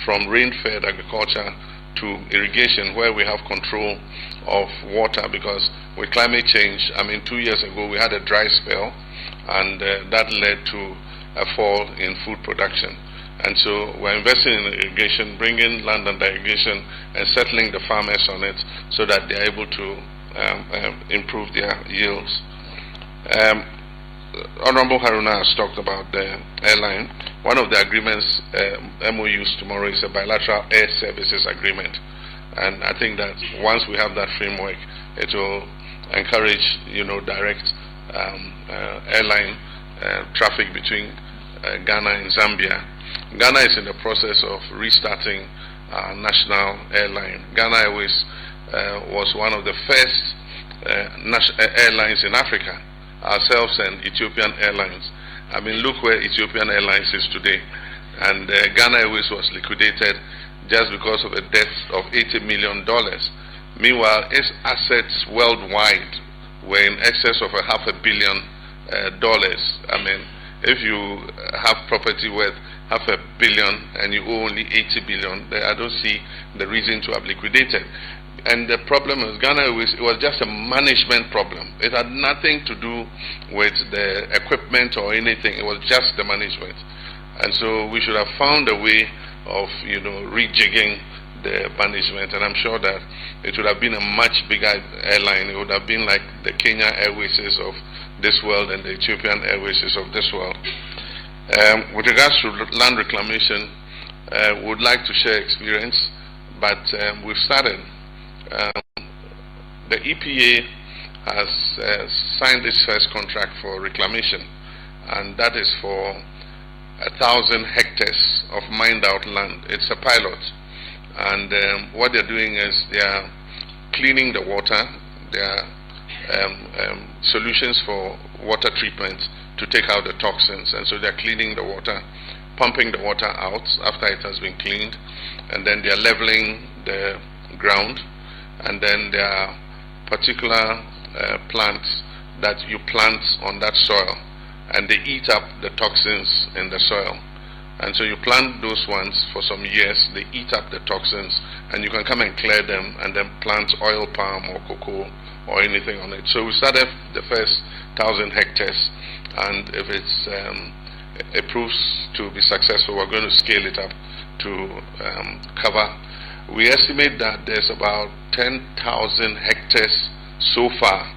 from rain-fed agriculture to irrigation, where we have control of water, because with climate change, 2 years ago we had a dry spell, and that led to a fall in food production. And so we're investing in irrigation, bringing land under irrigation and settling the farmers on it so that they're able to improve their yields. Honorable Haruna has talked about the airline. One of the agreements, MOUs tomorrow, is a bilateral air services agreement. And I think that once we have that framework, it will encourage, direct airline traffic between Ghana and Zambia. Ghana is in the process of restarting national airline. Ghana Airways was one of the first airlines in Africa. Ourselves and Ethiopian Airlines. Look where Ethiopian Airlines is today. And Ghana Airways was liquidated just because of a debt of $80 million. Meanwhile, its assets worldwide were in excess of $500 million. If you have property worth $500 million and you owe only $80 billion, I don't see the reason to have liquidated. And the problem is Ghana Airways, it was just a management problem. It had nothing to do with the equipment or anything. It was just the management. And so we should have found a way of, rejigging the management. And I'm sure that it would have been a much bigger airline. It would have been like the Kenya Airways of this world and the Ethiopian Airways of this world. With regards to land reclamation, we would like to share experience, but we've started. The EPA has signed its first contract for reclamation, and that is for 1,000 hectares of mined out land. It's a pilot, and what they're doing is they are cleaning the water, they are solutions for water treatment to take out the toxins, and so they're cleaning the water, pumping the water out after it has been cleaned, and then they're leveling the ground, and then there are particular plants that you plant on that soil, and they eat up the toxins in the soil. And so you plant those ones for some years, they eat up the toxins, and you can come and clear them and then plant oil palm or cocoa or anything on it. So we started the first 1,000 hectares, and if it proves to be successful, we're going to scale it up to cover. We estimate that there's about 10,000 hectares so far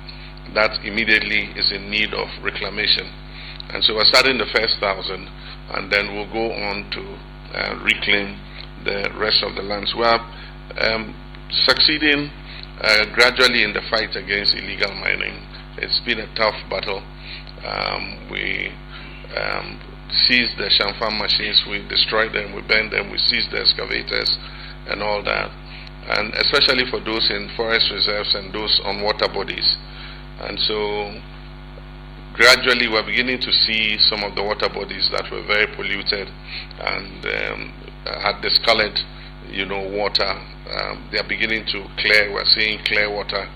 that immediately is in need of reclamation. And so we're starting the first 1,000, and then we'll go on to reclaim the rest of the lands. We are succeeding gradually in the fight against illegal mining. It's been a tough battle. We seized the Shamfam machines, we destroyed them, we burned them, we seized the excavators and all that, and especially for those in forest reserves and those on water bodies. And so gradually we're beginning to see some of the water bodies that were very polluted and had discolored, water. They are beginning to clear. We're seeing clear water,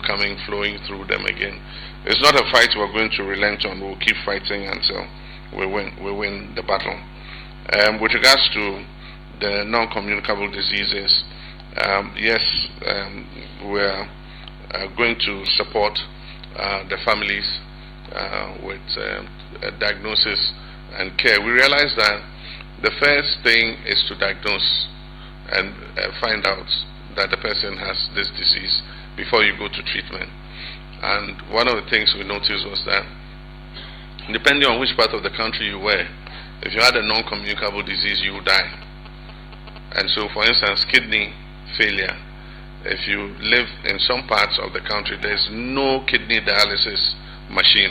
coming, flowing through them again. It's not a fight we're going to relent on. We'll keep fighting until we win the battle. With regards to the non-communicable diseases, yes, we're going to support the families with diagnosis and care. We realize that the first thing is to diagnose and find out that the person has this disease before you go to treatment. And one of the things we noticed was that depending on which part of the country you were, if you had a non-communicable disease, you would die. And so, for instance, kidney failure, if you live in some parts of the country, there's no kidney dialysis machine.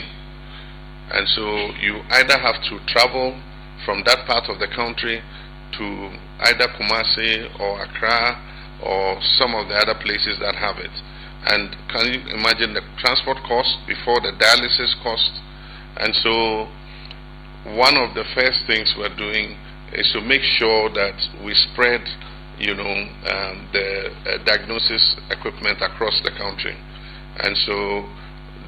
And so you either have to travel from that part of the country to either Kumasi or Accra or some of the other places that have it. And can you imagine the transport cost before the dialysis cost? And so one of the first things we're doing is to make sure that we spread the diagnosis equipment across the country. And so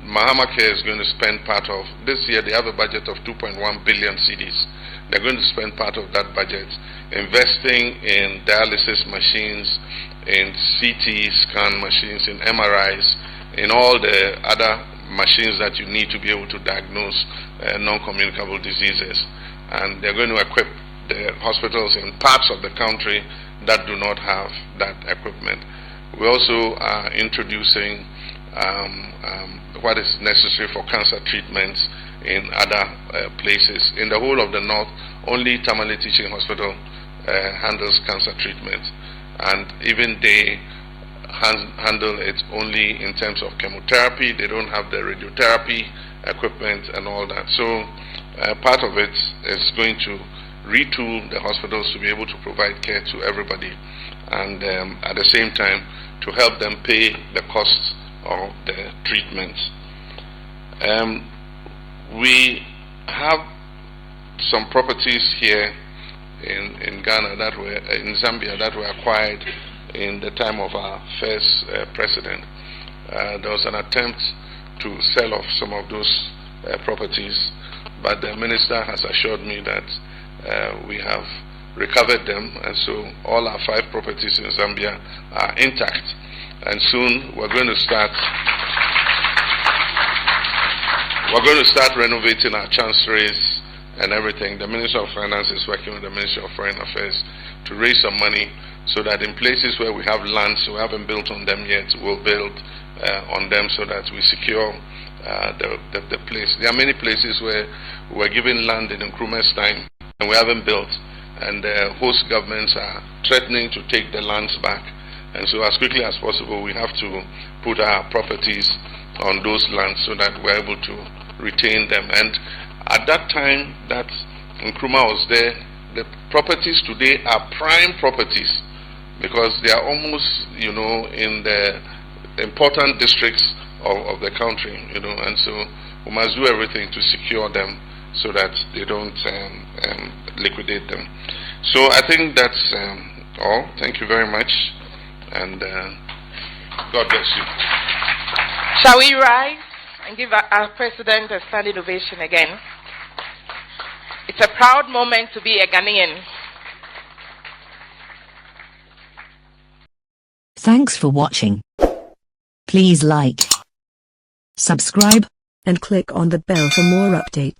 Mahama Care is going to spend part of this year. They have a budget of 2.1 billion cedis. They're going to spend part of that budget investing in dialysis machines, in CT scan machines, in MRIs, in all the other machines that you need to be able to diagnose non-communicable diseases. And they're going to equip the hospitals in parts of the country that do not have that equipment. We also are introducing what is necessary for cancer treatments in other places. In the whole of the north, only Tamale Teaching Hospital handles cancer treatment, and even they handle it only in terms of chemotherapy. They don't have the radiotherapy equipment and all that. So part of it is going to retool the hospitals to be able to provide care to everybody, and at the same time to help them pay the costs of the treatment. We have some properties here in Ghana that were in Zambia that were acquired in the time of our first president. There was an attempt to sell off some of those properties, but the minister has assured me that we have recovered them, and so all our 5 properties in Zambia are intact. And soon we're going to start renovating our chanceries and everything. The Minister of Finance is working with the Ministry of Foreign Affairs to raise some money so that in places where we have lands, we haven't built on them yet, we'll build on them so that we secure the place. There are many places where we're given land in Nkrumah's time and we haven't built, and the host governments are threatening to take the lands back. And so as quickly as possible, we have to put our properties on those lands so that we're able to retain them. And at that time that Nkrumah was there, the properties today are prime properties because they are almost, in the important districts of the country, and so we must do everything to secure them so that they don't liquidate them. So I think that's all. Thank you very much, and God bless you. Shall we rise and give our President a standing ovation again? It's a proud moment to be a Ghanaian. Thanks for watching. Please like, subscribe, and click on the bell for more updates.